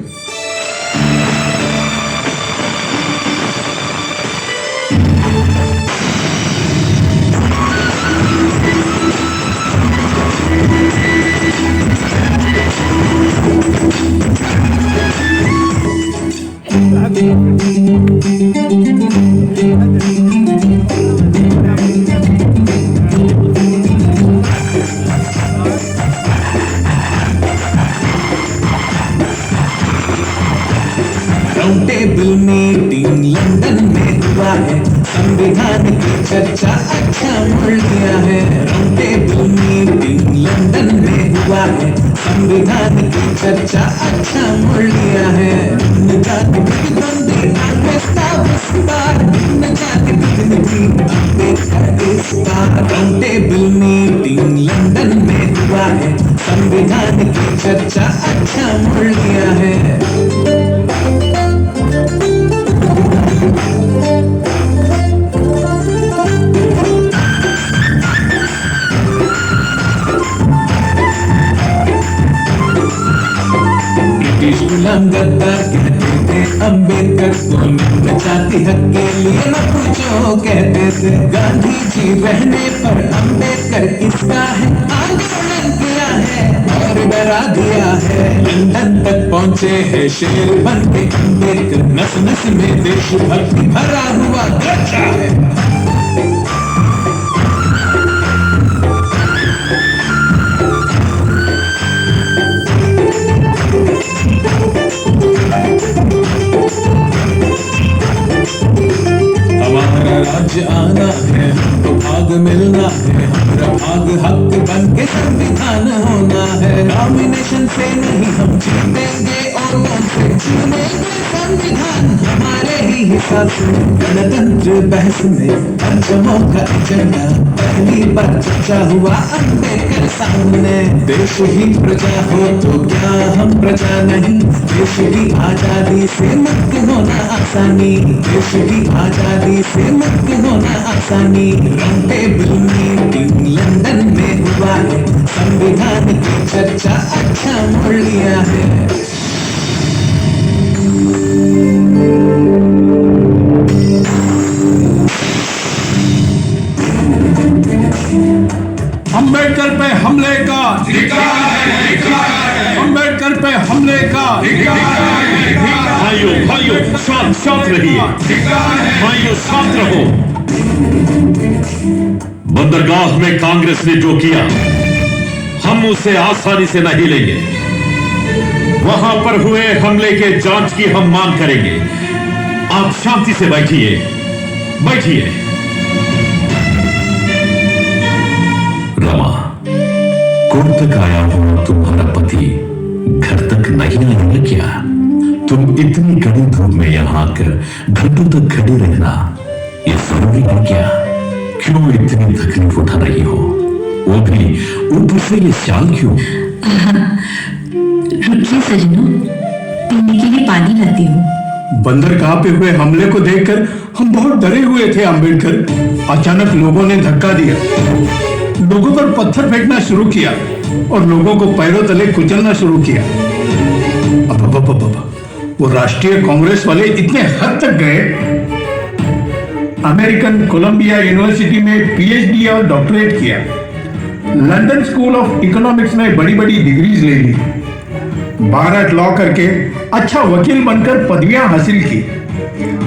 राउंड टेबल मीटिंग लंदन में हुआ है, संविधान की चर्चा अच्छा मुड़ गया है। राउंड टेबल मीटिंग लंदन में हुआ है, संविधान की चर्चा अच्छा मुड़ गया है। न जाति प्रतिद्वंदी अम्बेडकर इस बार, न जाति प्रतिनिधि अम्बेडकर इस बार। राउंड टेबल मीटिंग लंदन में हुआ है, संविधान की चर्चा अच्छा मुड़ गया है। गुलाम गद्दार कहते थे अम्बेडकर को, न जाति हक के लिए न पूछो कहते थे। गांधी जी रहने पर अम्बेडकर किसका है, आंदोलन किया है और डरा दिया है। लंदन तक पहुंचे हैं शेर बन के अम्बेडकर, नस नस में देशभक्ति भरा हुआ दर्जा है। हमारा राज्य आना है, हमको भाग मिलना है, हमारा भाग हक बन के संविधान होना है। नॉमिनेशन से नहीं हम जीतेंगे और कौन से चुनेंगे संविधान हमारे ही हिसाब से। गणतंत्र बहस में पंचमों का एजेंडा पहली बार चर्चा हुआ अम्बेडकर सामने। देश ही प्रजा हो तो क्या हम प्रजा नहीं, देश की आजादी से मुक्त होना आसानी, देश की आजादी से मुक्त होना आसानी। राउंड टेबल मीटिंग लंदन में हुआ है, संविधान की चर्चा अच्छा मोड़ लिया है। अंबेडकर पे हमले का अंबेडकर पे हमले का भाइयों भाइयों शांत शांत रहिए, भाइयों शांत रहो। बंदरगाह में कांग्रेस ने जो किया हम उसे आसानी से नहीं लेंगे। वहां पर हुए हमले के जांच की हम मांग करेंगे। आप शांति से बैठिए, बैठिए। रमा, कोर्ट तक आया हुआ तुम्हारा पति घर तक नहीं आया क्या? तुम इतनी कड़ी धूप में यहां आकर घंटों तक खड़ी रहना ये जरूरी है क्या? क्यों इतनी तकलीफ उठा रही हो? वो भी ऊपर से ये शाल क्यों? रुकिए सजनों, पीने के लिए पानी लाती हूँ। बंदरगाह पे हुए हमले को देखकर हम बहुत डरे हुए थे अंबेडकर। अचानक लोगों ने धक्का दिया, लोगों पर पत्थर फेंकना शुरू किया और लोगों को पैरों तले कुचलना शुरू किया। अब वो राष्ट्रीय कांग्रेस वाले इतने हद तक गए, अमेरिकन कोलंबिया यूनिवर्सिटी में पीएचडी और डॉक्टरेट किया, लंदन स्कूल ऑफ इकोनॉमिक्स में बड़ी बड़ी डिग्रीज ले ली, भारत लॉ करके अच्छा वकील बनकर पदवियां हासिल की।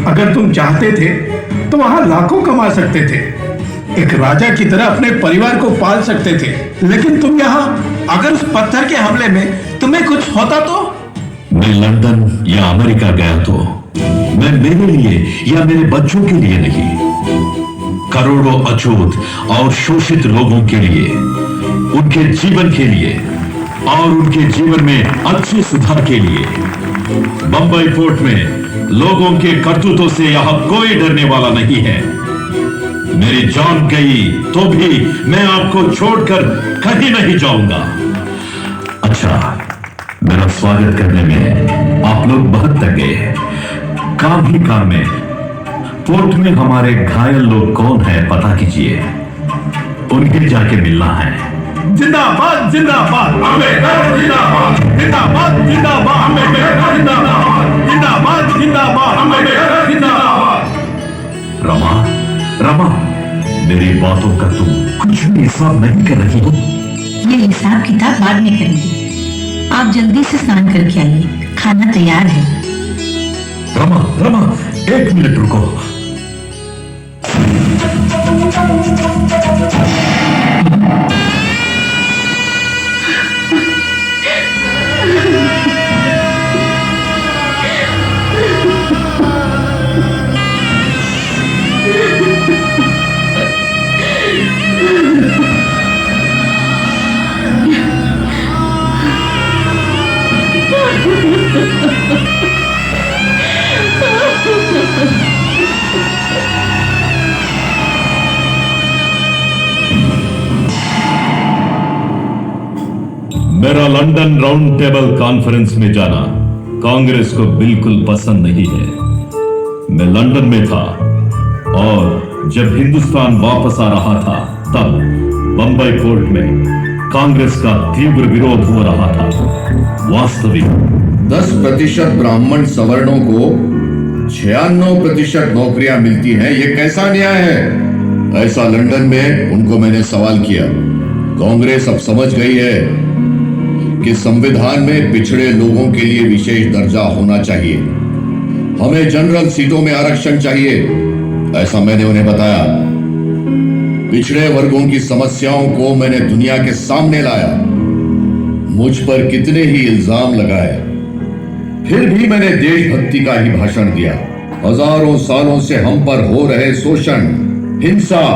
अगर तुम चाहते थे तो वहां लाखों कमा सकते थे, एक राजा की तरह अपने परिवार को पाल सकते थे। लेकिन तुम यहाँ, अगर उस पत्थर के हमले में तुम्हें कुछ होता तो? मैं लंदन या अमेरिका गया तो मैं मेरे लिए या मेरे बच्चों के लिए नहीं, करोड़ों अछूत और शोषित लोगों के लिए, उनके जीवन के लिए और उनके जीवन में अच्छे सुधार के लिए। बंबई पोर्ट में लोगों के करतूतों से यहां कोई डरने वाला नहीं है। मेरी जान गई तो भी मैं आपको छोड़कर कहीं नहीं जाऊंगा। अच्छा, मेरा स्वागत करने में आप लोग बहुत थक गए। काम ही काम में पोर्ट में हमारे घायल लोग कौन है पता कीजिए, उनके जाके मिलना है। जिंदाबाद जिंदाबाद अम्बेडकर, जिंदाबाद जिंदाबाद जिंदाबाद अम्बेडकर, जिंदाबाद जिंदाबाद जिंदाबाद अम्बेडकर, जिंदाबाद। रमा, रमा, मेरी बातों का तुम कुछ भी हिसाब नहीं कर रही हो। ये हिसाब किताब बाद में करेंगे। आप जल्दी से स्नान करके आइए, खाना तैयार है। रमा, रमा, एक मिनट रुको। मेरा लंदन राउंड टेबल कॉन्फ्रेंस में जाना कांग्रेस को बिल्कुल पसंद नहीं है। मैं लंदन में था और जब हिंदुस्तान वापस आ रहा था तब बंबई पोर्ट में कांग्रेस का तीव्र विरोध हो रहा था। वास्तविक 10% ब्राह्मण सवर्णों को 96% नौकरियां मिलती हैं, ये कैसा न्याय है? ऐसा लंदन में उनको मैंने सवाल किया। कांग्रेस अब समझ गई है कि संविधान में पिछड़े लोगों के लिए विशेष दर्जा होना चाहिए, हमें जनरल सीटों में आरक्षण चाहिए, ऐसा मैंने उन्हें बताया। पिछड़े वर्गों की समस्याओं को मैंने दुनिया के सामने लाया। मुझ पर कितने ही इल्जाम लगाए, फिर भी मैंने देशभक्ति का ही भाषण दिया। हजारों सालों से हम पर हो रहे शोषण, हिंसा,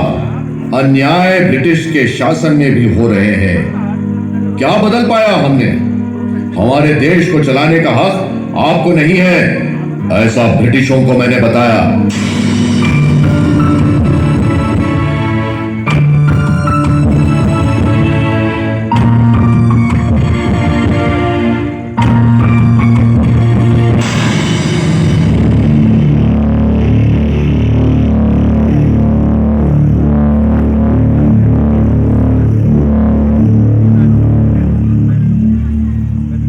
अन्याय ब्रिटिश के शासन में भी हो रहे हैं। क्या बदल पाया हमने? हमारे देश को चलाने का हक आपको नहीं है, ऐसा ब्रिटिशों को मैंने बताया।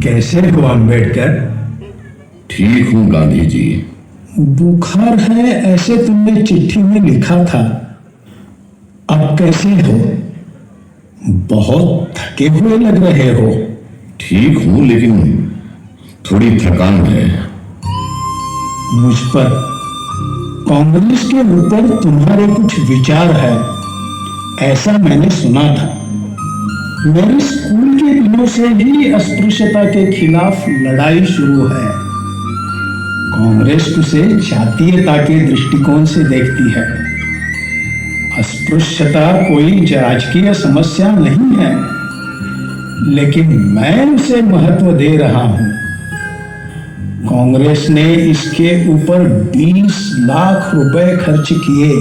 कैसे हो अंबेडकर? ठीक हूं गांधी जी। बुखार है ऐसे तुमने चिट्ठी में लिखा था, अब कैसे हो? बहुत थके हुए लग रहे हो। ठीक हूं, लेकिन थोड़ी थकान है। मुझ पर कांग्रेस के ऊपर तुम्हारे कुछ विचार है, ऐसा मैंने सुना था। मेरे स्कूल के दिनों से ही अस्पृश्यता के खिलाफ लड़ाई शुरू है। कांग्रेस उसे जातीयता के दृष्टिकोण से देखती है। अस्पृश्यता कोई राजकीय समस्या नहीं है, लेकिन मैं उसे महत्व दे रहा हूं। कांग्रेस ने इसके ऊपर 20 लाख रुपए खर्च किए।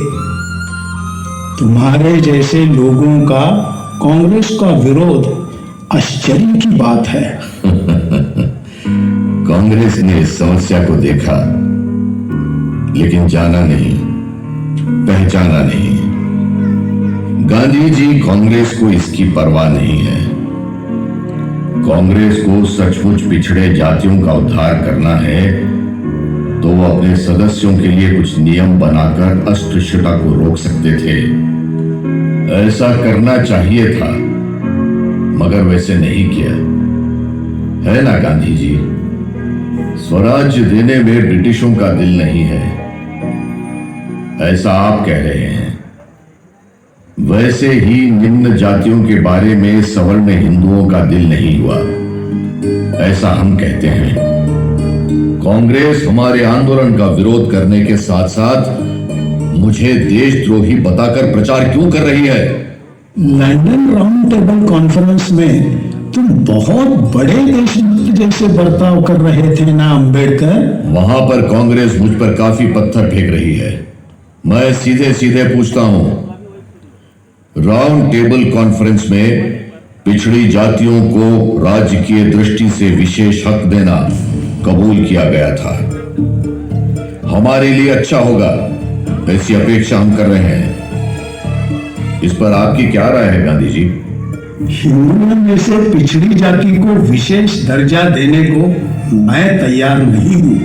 तुम्हारे जैसे लोगों का कांग्रेस का विरोध आश्चर्य की बात है। कांग्रेस ने इस समस्या को देखा, लेकिन जाना नहीं, पहचाना नहीं। गांधी जी कांग्रेस को इसकी परवाह नहीं है। कांग्रेस को सचमुच पिछड़े जातियों का उद्धार करना है तो वो अपने सदस्यों के लिए कुछ नियम बनाकर अस्पृश्यता को रोक सकते थे। ऐसा करना चाहिए था, मगर वैसे नहीं किया, है ना गांधी जी? स्वराज्य देने में ब्रिटिशों का दिल नहीं है, ऐसा आप कह रहे हैं। वैसे ही निम्न जातियों के बारे में सवर्ण हिंदुओं का दिल नहीं हुआ, ऐसा हम कहते हैं। कांग्रेस हमारे आंदोलन का विरोध करने के साथ साथ मुझे देशद्रोही बताकर प्रचार क्यों कर रही है? लंदन राउंड टेबल कॉन्फ्रेंस में तुम बहुत बड़े देशभक्त जैसे बर्ताव कर रहे थे ना अंबेडकर? वहां पर कांग्रेस मुझ पर काफी पत्थर फेंक रही है। मैं सीधे सीधे पूछता हूं, राउंड टेबल कॉन्फ्रेंस में पिछड़ी जातियों को राजकीय दृष्टि से विशेष हक देना कबूल किया गया था। हमारे लिए अच्छा होगा, ऐसी अपेक्षा हम कर रहे हैं। इस पर आपकी क्या राय है गांधी जी? हिंदुओं में से पिछड़ी जाति को विशेष दर्जा देने को मैं तैयार नहीं हूं।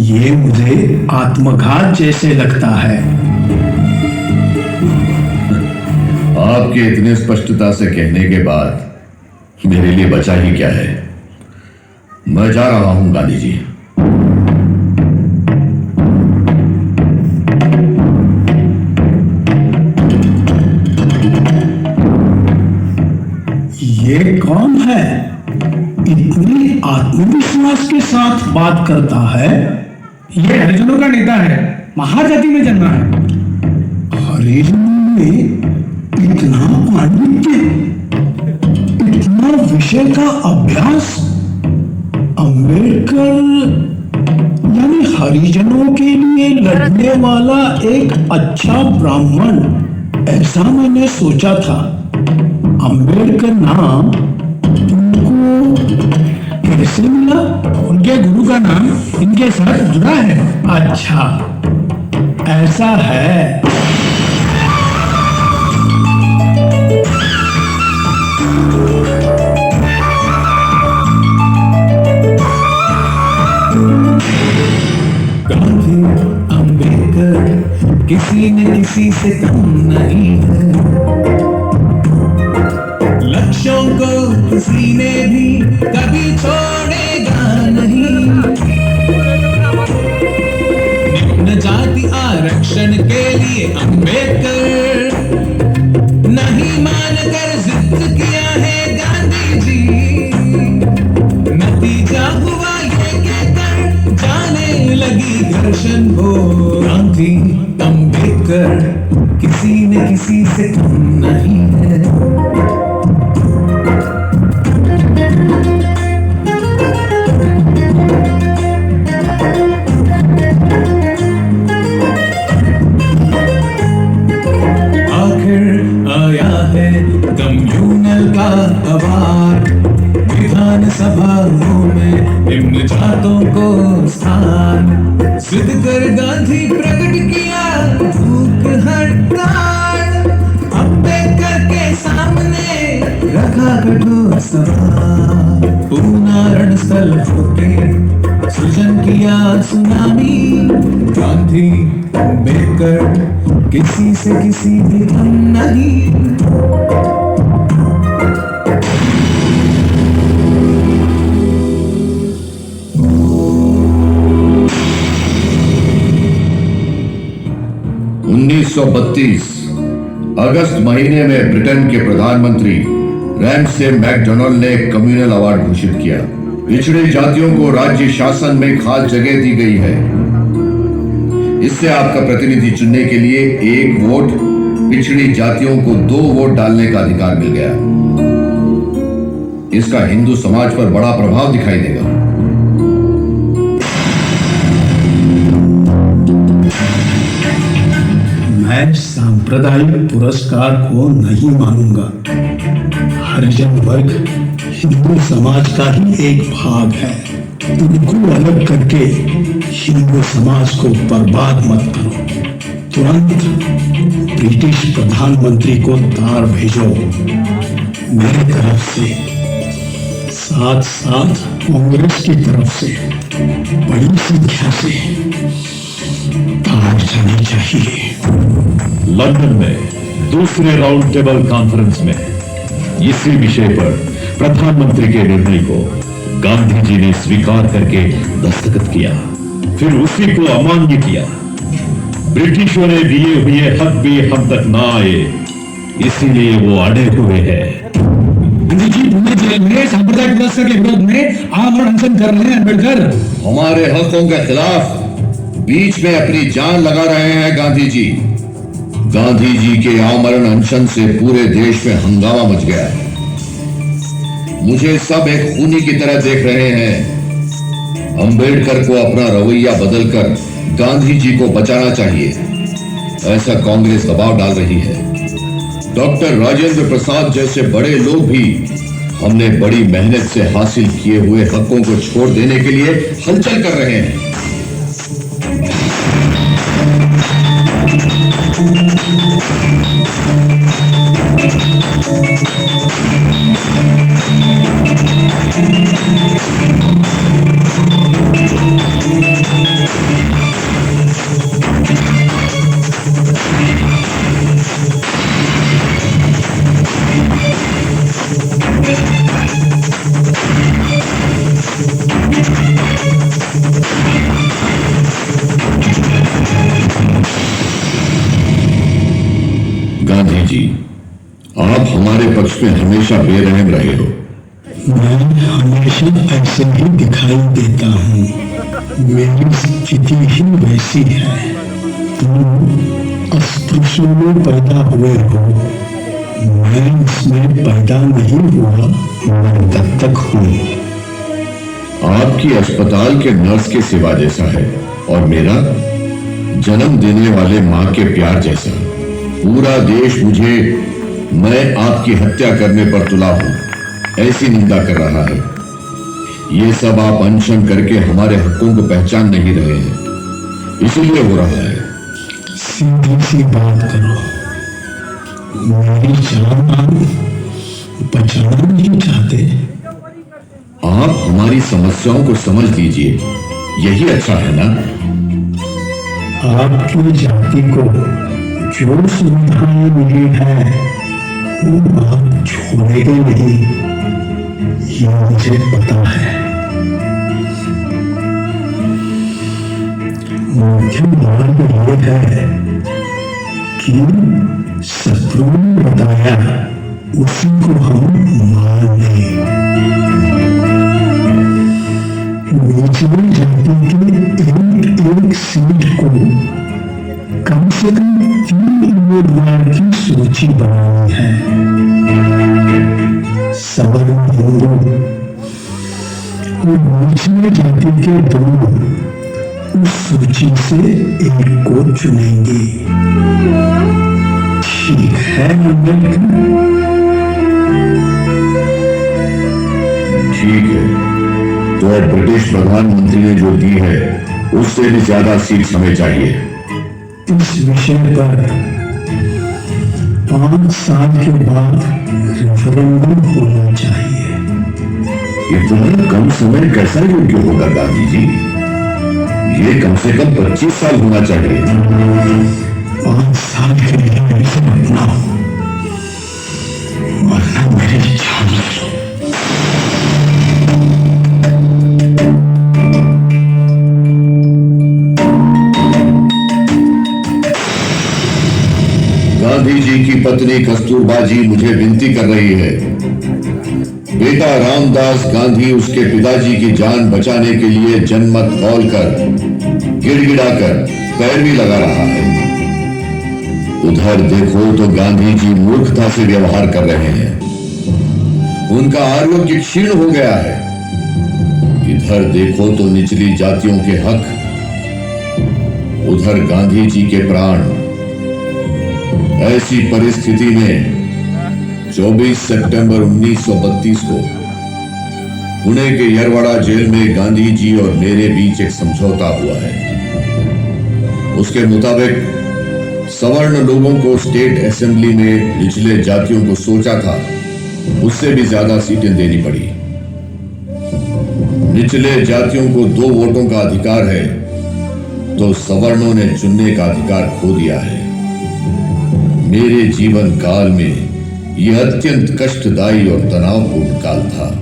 ये मुझे आत्मघात जैसे लगता है। आपके इतने स्पष्टता से कहने के बाद मेरे लिए बचा ही क्या है? मैं जा रहा हूं गांधी जी। ये कौन है? इतनी आत्मविश्वास के साथ बात करता है। ये हरिजनों का नेता है, महाजाति में जन्मा है। हरिजनों में इतना पांडित्य, इतना विषय का अभ्यास। अंबेडकर यानी हरिजनों के लिए लड़ने वाला एक अच्छा ब्राह्मण, ऐसा मैंने सोचा था। अंबेडकर नाम तुमको कैसे मिला? उनके गुरु का नाम इनके साथ जुड़ा है। अच्छा, ऐसा है। गांधी अंबेडकर किसी न किसी से कम नहीं है। लक्ष्यों को किसी ने भी कभी छोड़ेगा नहीं। निम्न जाति आरक्षण के लिए अंबेडकर नहीं मानकर जिद किया है गांधी जी। नतीजा हुआ ये कहकर जाने लगी घर्षण हो। गांधी अंबेडकर किसी न किसी से कम नहीं है। कम्युनल का अवार्ड विधानसभाओं में निम्न जातों को स्थान सिद्ध कर गांधी प्रकट किया भूख हड़ताल। अंबेडकर के सामने रखा कठोर सवाल। पूना रणस्थल होके सृजन किया सुनामी। गांधी अम्बेडकर किसी से किसी भी कम नहीं। अगस्त महीने में ब्रिटेन के प्रधानमंत्री रैमसे मैकडोनाल्ड ने कम्युनल अवार्ड घोषित किया। पिछड़ी जातियों को राज्य शासन में खास जगह दी गई है। इससे आपका प्रतिनिधि चुनने के लिए 1 वोट, पिछड़ी जातियों को 2 वोट डालने का अधिकार मिल गया। इसका हिंदू समाज पर बड़ा प्रभाव दिखाई देगा। मैं सांप्रदायिक पुरस्कार को नहीं मानूंगा। हरिजन वर्ग हिंदू समाज का ही एक भाग है। उनको अलग करके हिंदू समाज को बर्बाद मत करो। तुरंत ब्रिटिश प्रधानमंत्री को तार भेजो मेरे तरफ से, साथ साथ कांग्रेस की तरफ से बड़ी संख्या से तार जानी चाहिए। लंदन में दूसरे राउंड टेबल कॉन्फ्रेंस में इसी विषय पर प्रधानमंत्री के निर्णय को गांधी जी ने स्वीकार करके दस्तखत किया, फिर उसी को अमान्य किया। ब्रिटिशों ने दिए हुए हक भी हम तक ना आए, इसीलिए वो अड़े हुए हैं। गांधी जी पुणे जेल में सांप्रदायिक पुरस्कार के विरोध में आमरण अनशन कर रहे हैं। अम्बेडकर हमारे हकों के खिलाफ बीच में अपनी जान लगा रहे हैं गांधी जी। गांधी जी के आमरण अनशन से पूरे देश में हंगामा मच गया है। मुझे सब एक खूनी की तरह देख रहे हैं। अंबेडकर को अपना रवैया बदलकर गांधी जी को बचाना चाहिए, ऐसा कांग्रेस दबाव डाल रही है। डॉक्टर राजेंद्र प्रसाद जैसे बड़े लोग भी हमने बड़ी मेहनत से हासिल किए हुए हकों को छोड़ देने के लिए हलचल कर रहे हैं। गांधी जी, आप हमारे पक्ष में हमेशा बेरहम रहे हो। मैं हमेशा ऐसे ही दिखाई देता हूँ। मेरी स्थिति ही वैसी है। तुम अस्पृश्यों में पैदा हुए हो, मैं इसमें पैदा नहीं हुआ, मैं दत्तक हूँ। आपकी अस्पताल के नर्स के सिवा जैसा है और मेरा जन्म देने वाले माँ के प्यार जैसा। पूरा देश मुझे मैं आपकी हत्या करने पर तुला हूं ऐसी निंदा कर रहा है। ये सब आप अनशन करके हमारे हकों को पहचान नहीं रहे हैं, इसीलिए हो रहा है। सीधी सी बात करो, मेरी जान बचाना नहीं चाहते। आप हमारी समस्याओं को समझ लीजिए, यही अच्छा है ना। आपकी जाति को जो सुविधाएं मिली है वो आप छोड़ेंगे नहीं, ये मुझे पता है। मुझे मालूम ये है कि शत्रु ने बताया उसी को हम मान लें। निचली जाति के एक सीट को कम से कम 3 उम्मीदवार की सूची बनाई है। सवर्ण हिंदू और निचली जाति के 2 उस सूची से एक को चुनेंगे। ठीक है अम्बेडकर? ठीक है, तो अब ब्रिटिश प्रधानमंत्री ने जो दी है उससे भी ज्यादा सीट हमें चाहिए। इस विषय पर 5 साल के बाद रेफरेंडम होना चाहिए। इतना कम समय कैसा योग्य होगा गांधी जी? ये कम से कम 25 साल होना चाहिए। 5 साल के लिए इसे अपना वरना मेरी जान लगी। गांधी जी की पत्नी कस्तूरबा जी मुझे विनती कर रही है। बेटा रामदास गांधी उसके पिताजी की जान बचाने के लिए जनमत बोलकर गिड़गिड़ाकर पैरवी लगा रहा है। उधर देखो तो गांधी जी मूर्खता से व्यवहार कर रहे हैं। उनका आरोग्य क्षीण हो गया है। इधर देखो तो निचली जातियों के हक, उधर गांधी जी के प्राण। ऐसी परिस्थिति में 24 सितंबर 1932 को पुणे के यरवाड़ा जेल में गांधी जी और मेरे बीच एक समझौता हुआ है। उसके मुताबिक सवर्ण लोगों को स्टेट असेंबली में निचले जातियों को सोचा था उससे भी ज्यादा सीटें देनी पड़ी। निचले जातियों को 2 वोटों का अधिकार है तो सवर्णों ने चुनने का अधिकार खो दिया है। मेरे जीवन काल में यह अत्यंत कष्टदायी और तनावपूर्ण काल था।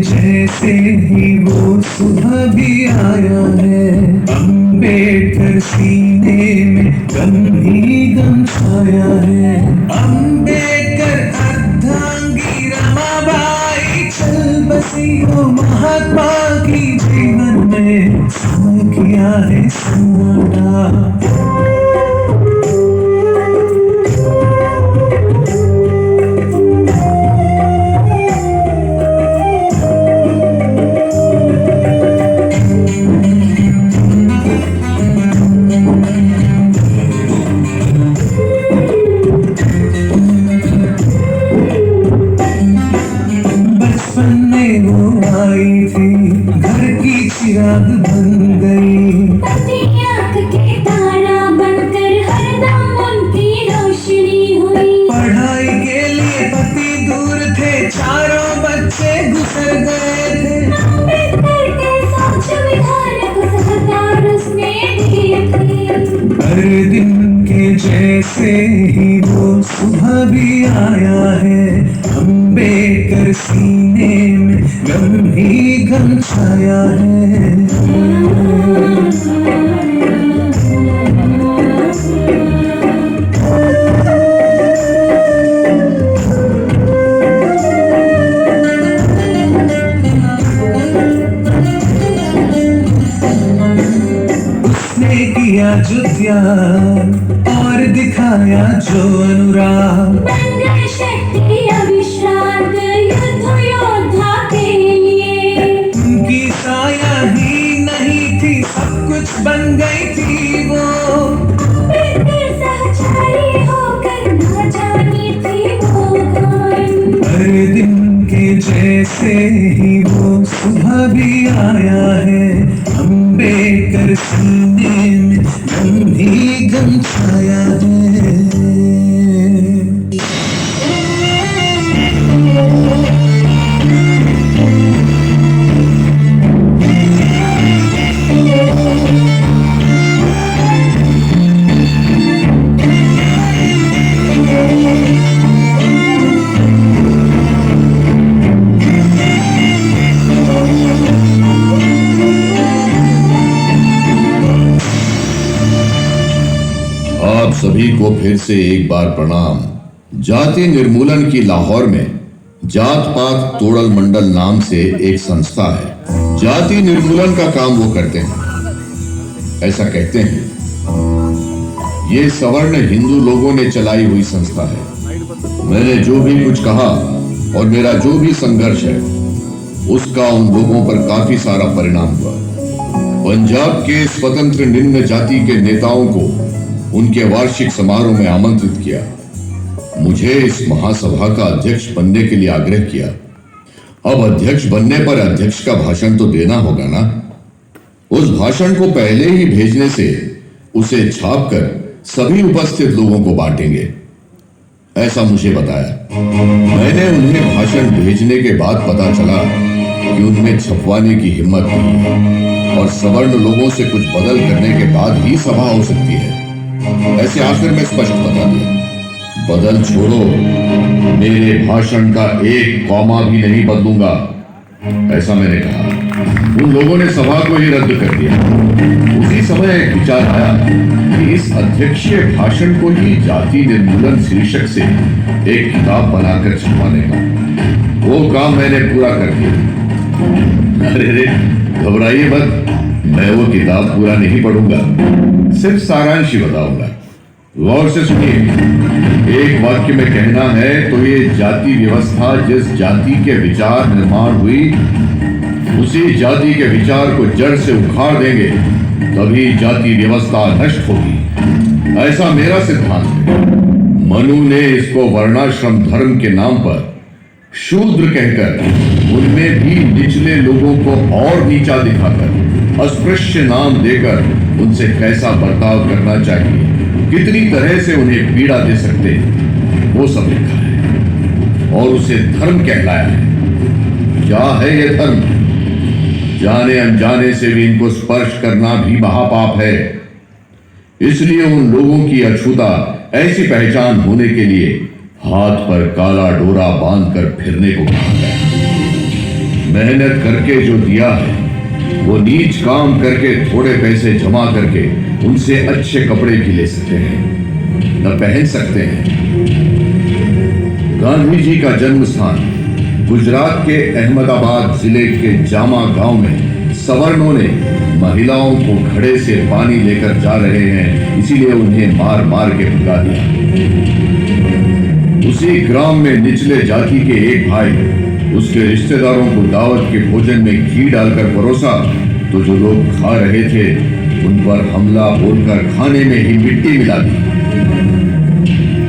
जैसे ही वो सुबह भी आया है, अम्बेडकर सीने में गम ही गम छाया है। अम्बेडकर अर्धांगी रमाबाई चल बसी हो महात्मा की जीवन में, समय किया है सन्नाटा। चिराग बन गई, आँख के तारा बनकर हरदम उनकी रोशनी हुई। पढ़ाई के लिए पति दूर थे, चारों बच्चे गुजर गए थे। अम्बेडकर के सोच विधान को सहकार उसने दिए थे। हर दिन के जैसे ही वो सुबह भी आया है, अम्बेडकर सीने में गम ही गम छाया है। उसने किया जो त्याग और दिखाया जो अनुराग, बन गए शक्ति अविश्रांत युद्ध योद्धा के लिए। उनकी साया ही नहीं थी, सब कुछ बन गई थी वो। अम्बेडकर सहचारी होकर न जानी थी वो कौन। हर दिन के जैसे ही वो सुबह भी आया है, अम्बेडकर सीने में गम ही गम छाया है। आप सभी को फिर से एक बार प्रणाम। जाति निर्मूलन की लाहौर में जात पात तोड़ल मंडल नाम से एक संस्था है। जाति निर्मूलन का काम वो करते हैं। ऐसा कहते हैं। ये सवर्ण हिंदू लोगों ने चलाई हुई संस्था है। मैंने जो भी कुछ कहा और मेरा जो भी संघर्ष है उसका उन लोगों पर काफी सारा परिणाम हुआ। पंजाब के स्वतंत्र निम्न जाति के नेताओं को उनके वार्षिक समारोह में आमंत्रित किया। मुझे इस महासभा का अध्यक्ष बनने के लिए आग्रह किया। अब अध्यक्ष बनने पर अध्यक्ष का भाषण तो देना होगा ना। उस भाषण को पहले ही भेजने से उसे छापकर सभी उपस्थित लोगों को बांटेंगे, ऐसा मुझे बताया। मैंने उन्हें भाषण भेजने के बाद पता चला कि उनमें छपवाने की हिम्मत नहीं है और सवर्ण लोगों से कुछ बदल करने के बाद ही सभा हो सकती है। ऐसे आखिर में स्पष्ट बता दिया। बदल छोड़ो, मेरे भाषण का एक कॉमा भी नहीं बदलूंगा, ऐसा मैंने कहा। उन लोगों ने सभा को ही रद्द कर दिया। उसी समय एक विचार आया कि इस अध्यक्षीय भाषण को ही जाति निर्मूलन शीर्षक से एक किताब बनाकर छपवाने का। वो काम मैंने पूरा कर दिया। अरे रे, घबराइए मत, मैं वो किताब पूरा नहीं पढ़ूंगा, सिर्फ सारांश ही बताऊंगा। गौर से सुनिए। एक वाक्य में कहना है तो ये जाति व्यवस्था जिस जाति के विचार निर्माण हुई उसी जाति के विचार को जड़ से उखाड़ देंगे, तभी जाति व्यवस्था नष्ट होगी, ऐसा मेरा सिद्धांत है। मनु ने इसको वर्णाश्रम धर्म के नाम पर शूद्र कहकर उनमें भी निचले लोगों को और नीचा दिखाकर अस्पृश्य नाम देकर उनसे कैसा बर्ताव करना चाहिए, कितनी तरह से उन्हें पीड़ा दे सकते हैं, वो सब लिखा है और उसे धर्म कहलाया है। क्या है ये धर्म? जाने अनजाने से भी इनको स्पर्श करना भी महापाप है। इसलिए उन लोगों की अछूता ऐसी पहचान होने के लिए हाथ पर काला डोरा बांधकर फिरने को कहा गया। मेहनत करके जो दिया है वो नीच काम करके थोड़े पैसे जमा करके उनसे अच्छे कपड़े भी ले सकते हैं, न पहन सकते हैं। गांधी जी का जन्म स्थान गुजरात के अहमदाबाद जिले के जामा गांव में सवर्णों ने महिलाओं को घड़े से पानी लेकर जा रहे हैं, इसीलिए उन्हें मार मार के भगा दिया। उसी ग्राम में निचले जाति के एक भाई उसके रिश्तेदारों को दावत के भोजन में घी डालकर परोसा, तो जो लोग खा रहे थे उन पर हमला बोलकर खाने में ही मिट्टी मिला दी।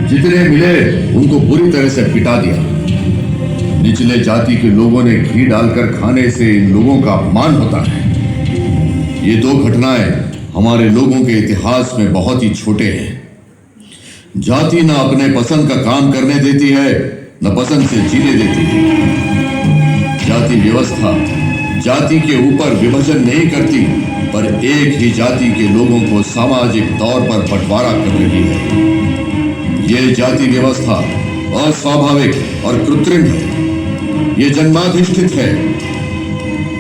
जितने मिले उनको बुरी तरह से पिटा दिया। निचले जाति के लोगों ने घी डालकर खाने से इन लोगों का अपमान होता है। ये दो घटनाएं हमारे लोगों के इतिहास में बहुत ही छोटे हैं। जाति न अपने पसंद का काम करने देती है, न पसंद से जीने देती है। जाति व्यवस्था जाति के ऊपर विभाजन नहीं करती, पर एक ही जाति के लोगों को सामाजिक तौर पर बंटवारा कर रही है। ये जाति व्यवस्था अस्वाभाविक और कृत्रिम है। ये जन्माधिष्ठित है।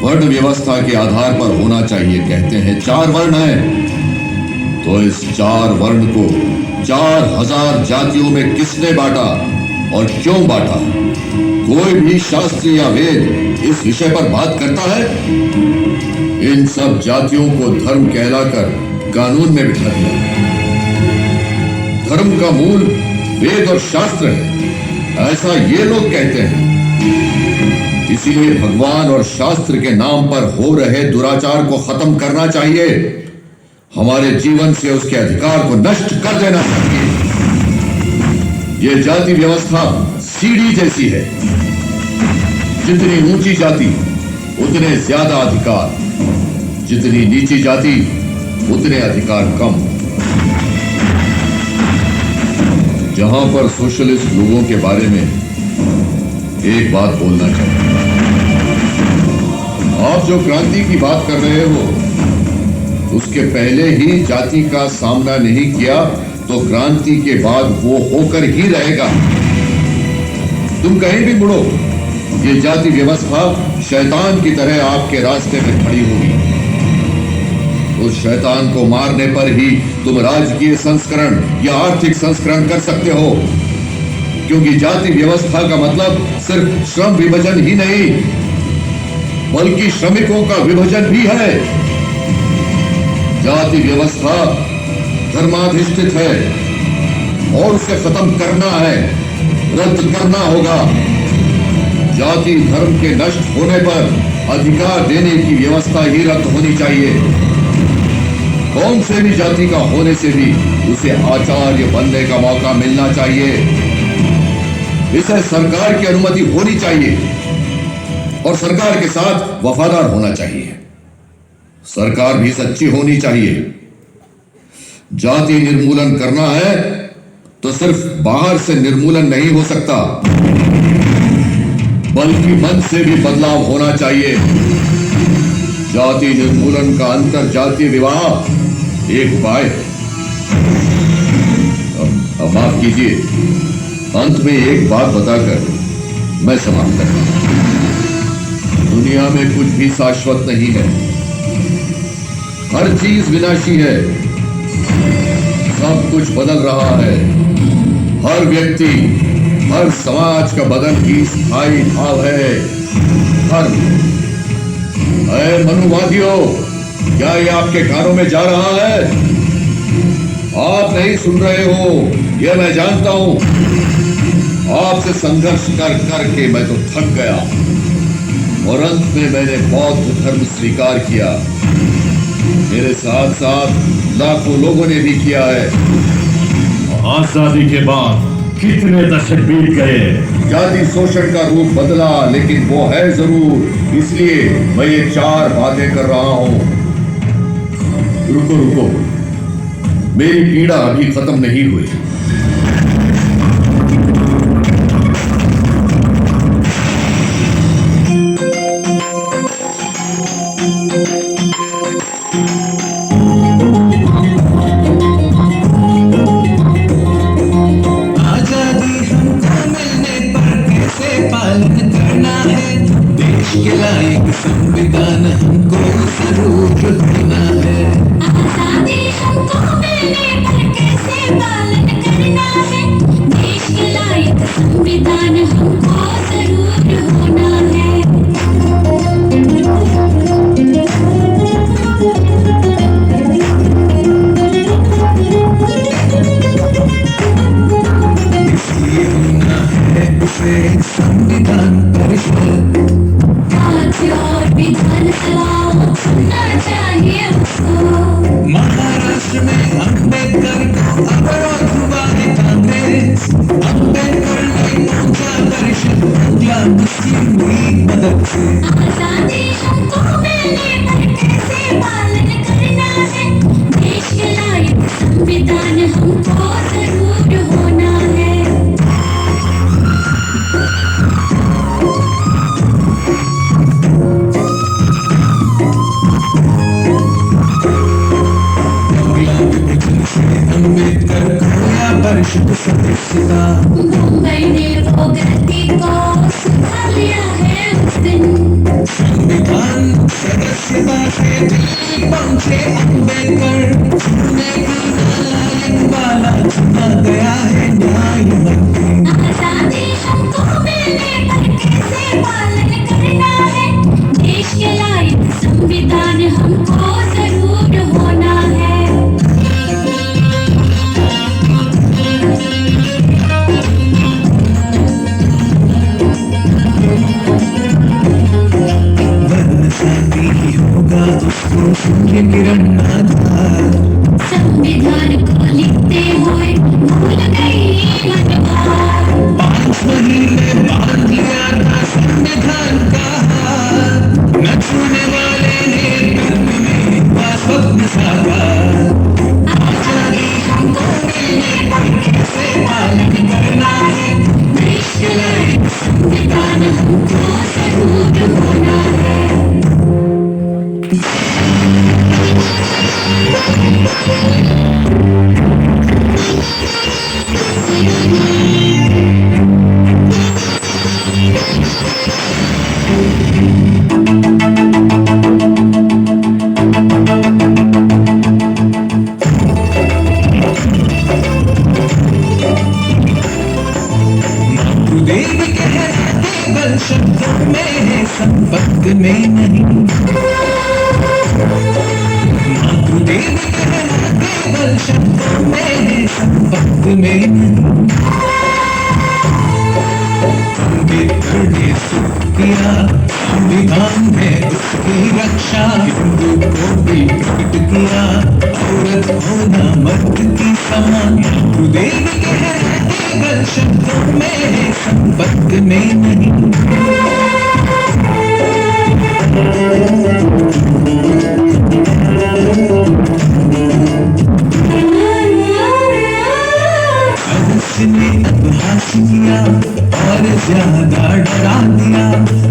वर्ण व्यवस्था के आधार पर होना चाहिए। कहते हैं 4 वर्ण हैं, तो इस 4 वर्ण को 4000 जातियों में किसने बांटा और क्यों बांटा? कोई भी शास्त्र या वेद इस विषय पर बात करता है? इन सब जातियों को धर्म कहलाकर कानून में बिठा दिया। धर्म का मूल वेद और शास्त्र है, ऐसा ये लोग कहते हैं। इसीलिए भगवान और शास्त्र के नाम पर हो रहे दुराचार को खत्म करना चाहिए। हमारे जीवन से उसके अधिकार को नष्ट कर देना चाहिए। यह जाति व्यवस्था सीढ़ी जैसी है। जितनी ऊंची जाति उतने ज्यादा अधिकार, जितनी नीची जाति उतने अधिकार कम। जहां पर सोशलिस्ट लोगों के बारे में एक बात बोलना चाहिए। आप जो क्रांति की बात कर रहे हो, उसके पहले ही जाति का सामना नहीं किया तो क्रांति के बाद वो होकर ही रहेगा। तुम कहीं भी मुड़ो, ये जाति व्यवस्था शैतान की तरह आपके रास्ते में खड़ी होगी। उस शैतान को मारने पर ही तुम राजकीय संस्करण या आर्थिक संस्करण कर सकते हो, क्योंकि जाति व्यवस्था का मतलब सिर्फ श्रम विभाजन ही नहीं, बल्कि श्रमिकों का विभाजन भी है। जाति व्यवस्था धर्माधिष्ठित है और उसे खत्म करना है, रद्द करना होगा। जाति धर्म के नष्ट होने पर अधिकार देने की व्यवस्था ही रद्द होनी चाहिए। कौन से भी जाति का होने से भी उसे आचार्य बनने का मौका मिलना चाहिए। इसे सरकार की अनुमति होनी चाहिए और सरकार के साथ वफादार होना चाहिए। सरकार भी सच्ची होनी चाहिए। जाति निर्मूलन करना है तो सिर्फ बाहर से निर्मूलन नहीं हो सकता, बल्कि मन से भी बदलाव होना चाहिए। जाति निर्मूलन का अंतर जातीय विवाह एक उपाय है। अब माफ कीजिए, अंत में एक बात बताकर मैं समाप्त करता हूं। दुनिया में कुछ भी शाश्वत नहीं है, हर चीज विनाशी है, सब कुछ बदल रहा है। हर व्यक्ति, हर समाज का बदल ही स्थायी भाव है। धर्म, ऐ मनुवादियों, क्या ये आपके कानों में जा रहा है? आप नहीं सुन रहे हो, यह मैं जानता हूं। आपसे संघर्ष कर करके मैं तो थक गया और अंत में मैंने बौद्ध धर्म स्वीकार किया। मेरे साथ साथ लाखों लोगों ने भी किया है। आजादी के बाद कितने दशक बीत गए। जाति शोषण का रूप बदला, लेकिन वो है जरूर। इसलिए मैं ये 4 बातें कर रहा हूं। रुको रुको, मेरी पीड़ा अभी खत्म नहीं हुई। आजादी हमको मिलने पर कैसे पालन करना है, देश के लायक संविधान हमको जरूर होना है। आजादी हमको मिलने पर कैसे पालन करना है, देश के लायक संविधान हमको जरूर होना है। इसलिए होना है उसे संविधान परिषद। राज्य और विधान सभा सुनना चाहिए उसको। महाराष्ट्र में अम्बेडकर को अवरोध हुआ है कांग्रेस। अम्बेडकर ने पहुंचा परिषद बंगला मुस्लिम लीग मदद से। आजादी हमको मिलने पर कैसे पालन करना है, देश के लायक संविधान हमको जरूर होना है। अम्बेडकर खोया परिषद सदस्यता। मुंबई ने वो गलती को सुधार लिया है उस दिन। संविधान सदस्यता से दिल्ली पहुंचे अम्बेडकर। चुनने का नालायक वाला चुना गया है न्याय मंत्री। आजादी हमको मिलने पर कैसे पालन करना है, देश के लायक संविधान हमको जरूर होना है। वर्ण शांति ही होगा उसको सूर्य किरण आधार। संविधान को लिखते हुए भूल गई मनवार। 5 महीने बांध लिया था संविधान का हार। न छूने वाले ने गर्मी में हुआ स्वप्न साकार। आजादी हमको मिलने पर कैसे पालन करना है, देश के लायक संविधान हमको जरूर होना है। गुरुदेव कह केवल शब्दों में है, संपत्ति में नहीं। तू देवी कहलाते केवल शब्दों में है, संबंध में नहीं। अम्बेडकर ने सुख किया संविधान में उसकी रक्षा, हिंदू को भी प्रकट किया औरत होना मर्द की समान। तू देवी कहलाते केवल शब्दों में है, संबंध में नहीं। ने अपहास किया और ज्यादा डरा दिया,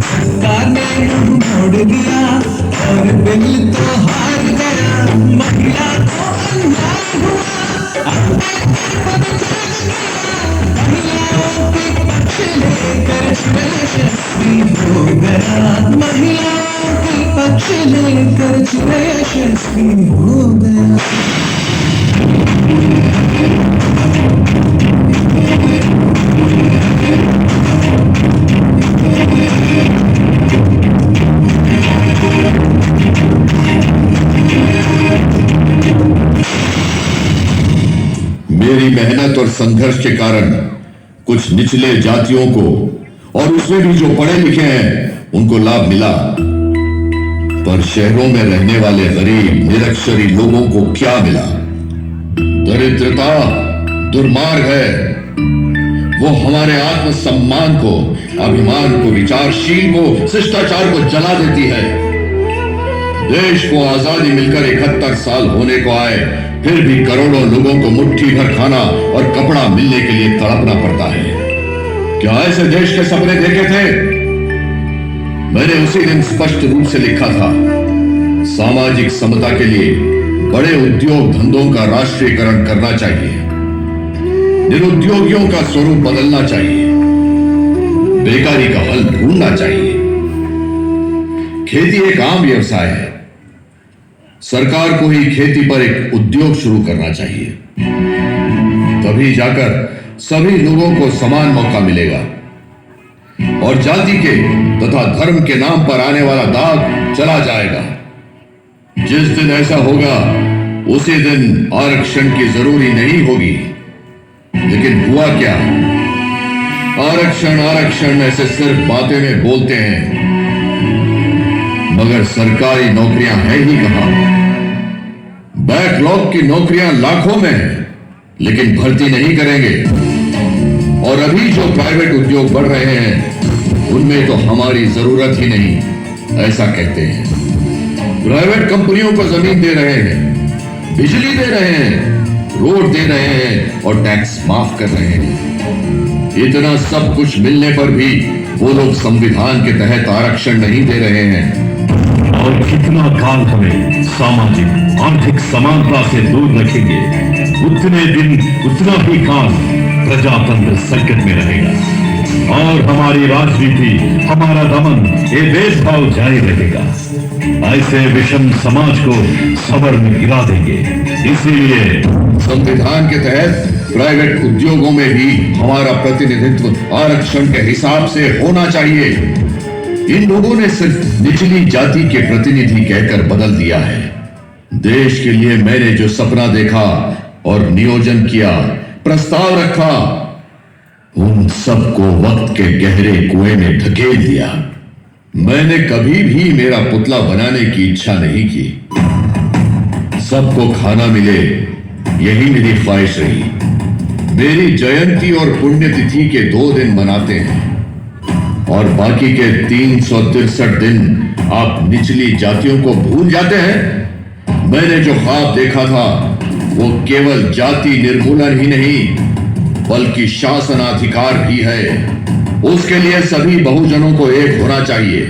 सरकार ने मुंह मोड़ दिया और बिल तो हार गया। महिला को अन्याय हुआ, महिलाओं के पक्ष लेकर यशस्वी हो गया, महिलाओं के पक्ष लेकर यशस्वी हो गया। मेरी मेहनत और संघर्ष के कारण कुछ निचले जातियों को, और उसमें भी जो पढ़े लिखे हैं, उनको लाभ मिला। पर शहरों में रहने वाले गरीब निरक्षरी लोगों को क्या मिला? दरिद्रता दुर्मार्ग है। वो हमारे आत्मसम्मान को, अभिमान को, विचारशील को, शिष्टाचार को जला देती है। देश को आजादी मिलकर 71 साल होने को आए, फिर भी करोड़ों लोगों को मुट्ठी भर खाना और कपड़ा मिलने के लिए तड़पना पड़ता है। क्या ऐसे देश के सपने देखे थे? मैंने उसी दिन स्पष्ट रूप से लिखा था, सामाजिक समता के लिए बड़े उद्योग धंधों का राष्ट्रीयकरण करना चाहिए, निरुद्योगियों का स्वरूप बदलना चाहिए, बेकारी का हल ढूंढना चाहिए। खेती एक आम व्यवसाय है, सरकार को ही खेती पर एक उद्योग शुरू करना चाहिए, तभी जाकर सभी लोगों को समान मौका मिलेगा और जाति के तथा धर्म के नाम पर आने वाला दाग चला जाएगा। जिस दिन ऐसा होगा उसी दिन आरक्षण की जरूरी नहीं होगी। लेकिन हुआ क्या? आरक्षण आरक्षण ऐसे सिर्फ बातें में बोलते हैं, मगर सरकारी नौकरियां हैं ही कहां? बैकलॉग की नौकरियां लाखों में हैं, लेकिन भर्ती नहीं करेंगे। और अभी जो प्राइवेट उद्योग बढ़ रहे हैं, उनमें तो हमारी जरूरत ही नहीं, ऐसा कहते हैं। प्राइवेट कंपनियों को जमीन दे रहे हैं, बिजली दे रहे हैं, रोड दे रहे हैं और टैक्स माफ कर रहे हैं। इतना सब कुछ मिलने पर भी वो लोग संविधान के तहत आरक्षण नहीं दे रहे हैं। और कितना काल हमें सामाजिक आर्थिक समानता से दूर रखेंगे, उतने दिन उतना ही काल प्रजातंत्र संकट में रहेगा और हमारी राजनीति, हमारा दमन, ये भेदभाव जारी रहेगा। ऐसे विषम समाज को सबर में गिरा देंगे। इसीलिए संविधान के तहत प्राइवेट उद्योगों में भी हमारा प्रतिनिधित्व आरक्षण के हिसाब से होना चाहिए। इन लोगों ने सिर्फ निचली जाति के प्रतिनिधि कहकर बदल दिया है। देश के लिए मैंने जो सपना देखा और नियोजन किया, प्रस्ताव रखा, उन सबको वक्त के गहरे कुएं में धकेल दिया। मैंने कभी भी मेरा पुतला बनाने की इच्छा नहीं की। सबको खाना मिले, यही मेरी ख्वाहिश रही। मेरी जयंती और पुण्यतिथि के 2 दिन मनाते हैं और बाकी के 363 दिन आप निचली जातियों को भूल जाते हैं। मैंने जो ख्वाब देखा था वो केवल जाति निर्मूलन ही नहीं, बल्कि शासनाधिकार भी है। उसके लिए सभी बहुजनों को एक होना चाहिए।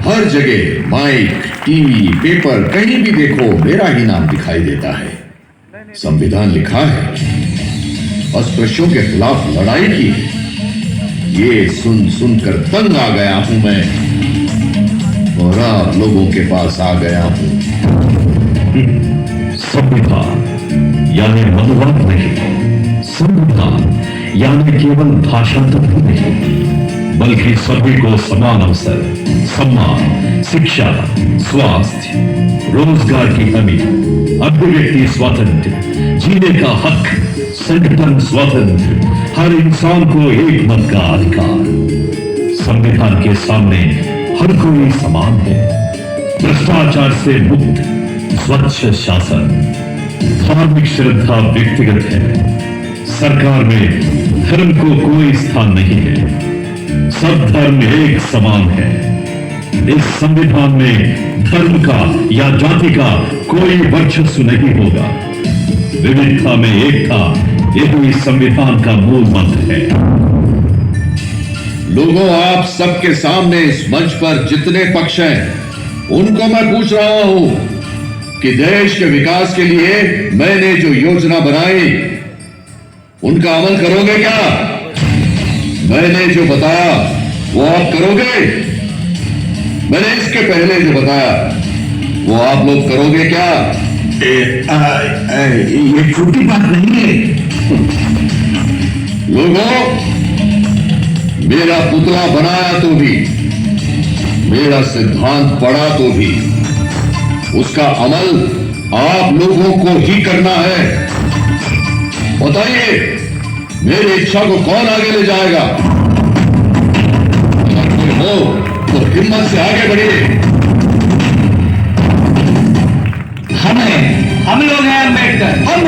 हर जगह माइक, टीवी, पेपर, कहीं भी देखो मेरा ही नाम दिखाई देता है। संविधान लिखा है, अस्पृश्यों के खिलाफ लड़ाई की है। ये सुन सुनकर तंग आ गया हूं मैं और आप लोगों के पास आ गया हूं। संविधान यानी अनुवाद नहीं, संविधान यानी केवल भाषा तक नहीं, बल्कि सभी को समान अवसर, सम्मान, शिक्षा, स्वास्थ्य, रोजगार की हमी, अभिव्यक्ति स्वातंत्र, जीने का हक, संगठन स्वातंत्र, हर इंसान को एक मत का अधिकार। संविधान के सामने हर कोई समान है। भ्रष्टाचार से मुक्त, स्वच्छ शासन, धार्मिक श्रद्धा व्यक्तिगत है। सरकार में धर्म को कोई स्थान नहीं है। सब धर्म एक समान है। इस संविधान में धर्म का या जाति का कोई वर्चस्व नहीं होगा। विविधता में एकता, यही संविधान का मूल मंत्र है। लोगों, आप सबके सामने इस मंच पर जितने पक्ष हैं, उनको मैं पूछ रहा हूं कि देश के विकास के लिए मैंने जो योजना बनाई, उनका अमल करोगे क्या? मैंने जो बताया वो आप करोगे? मैंने इसके पहले जो बताया वो आप लोग करोगे क्या? ये छोटी बात नहीं है। लोगों, मेरा पुतला बनाया तो भी, मेरा सिद्धांत पढ़ा तो भी, उसका अमल आप लोगों को ही करना है। बताइए, मेरी इच्छा को कौन आगे ले जाएगा? अगर कोई हो तो हिम्मत से आगे बढ़िए। हम लोग हैं अम्बेडकर, हम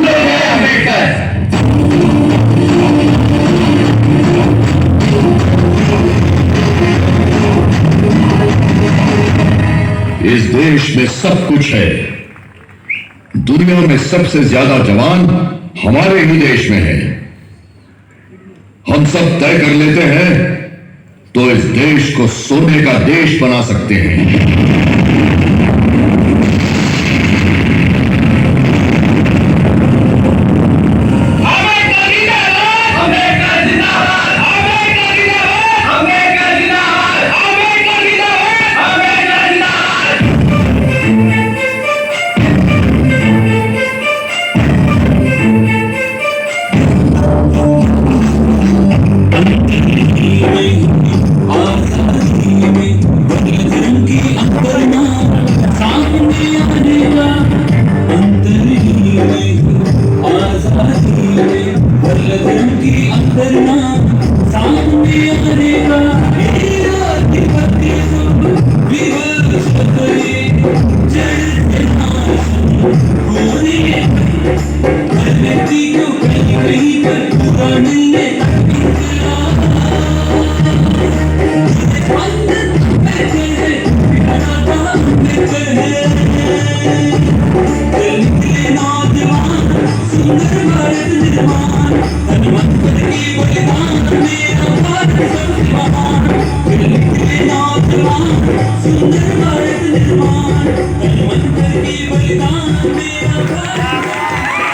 लोग हैं अम्बेडकर। इस देश में सब कुछ है। दुनिया में सबसे ज्यादा जवान हमारे ही देश में है। हम सब तय कर लेते हैं तो इस देश को सोने का देश बना सकते हैं।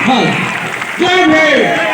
हाँ, जय भीम।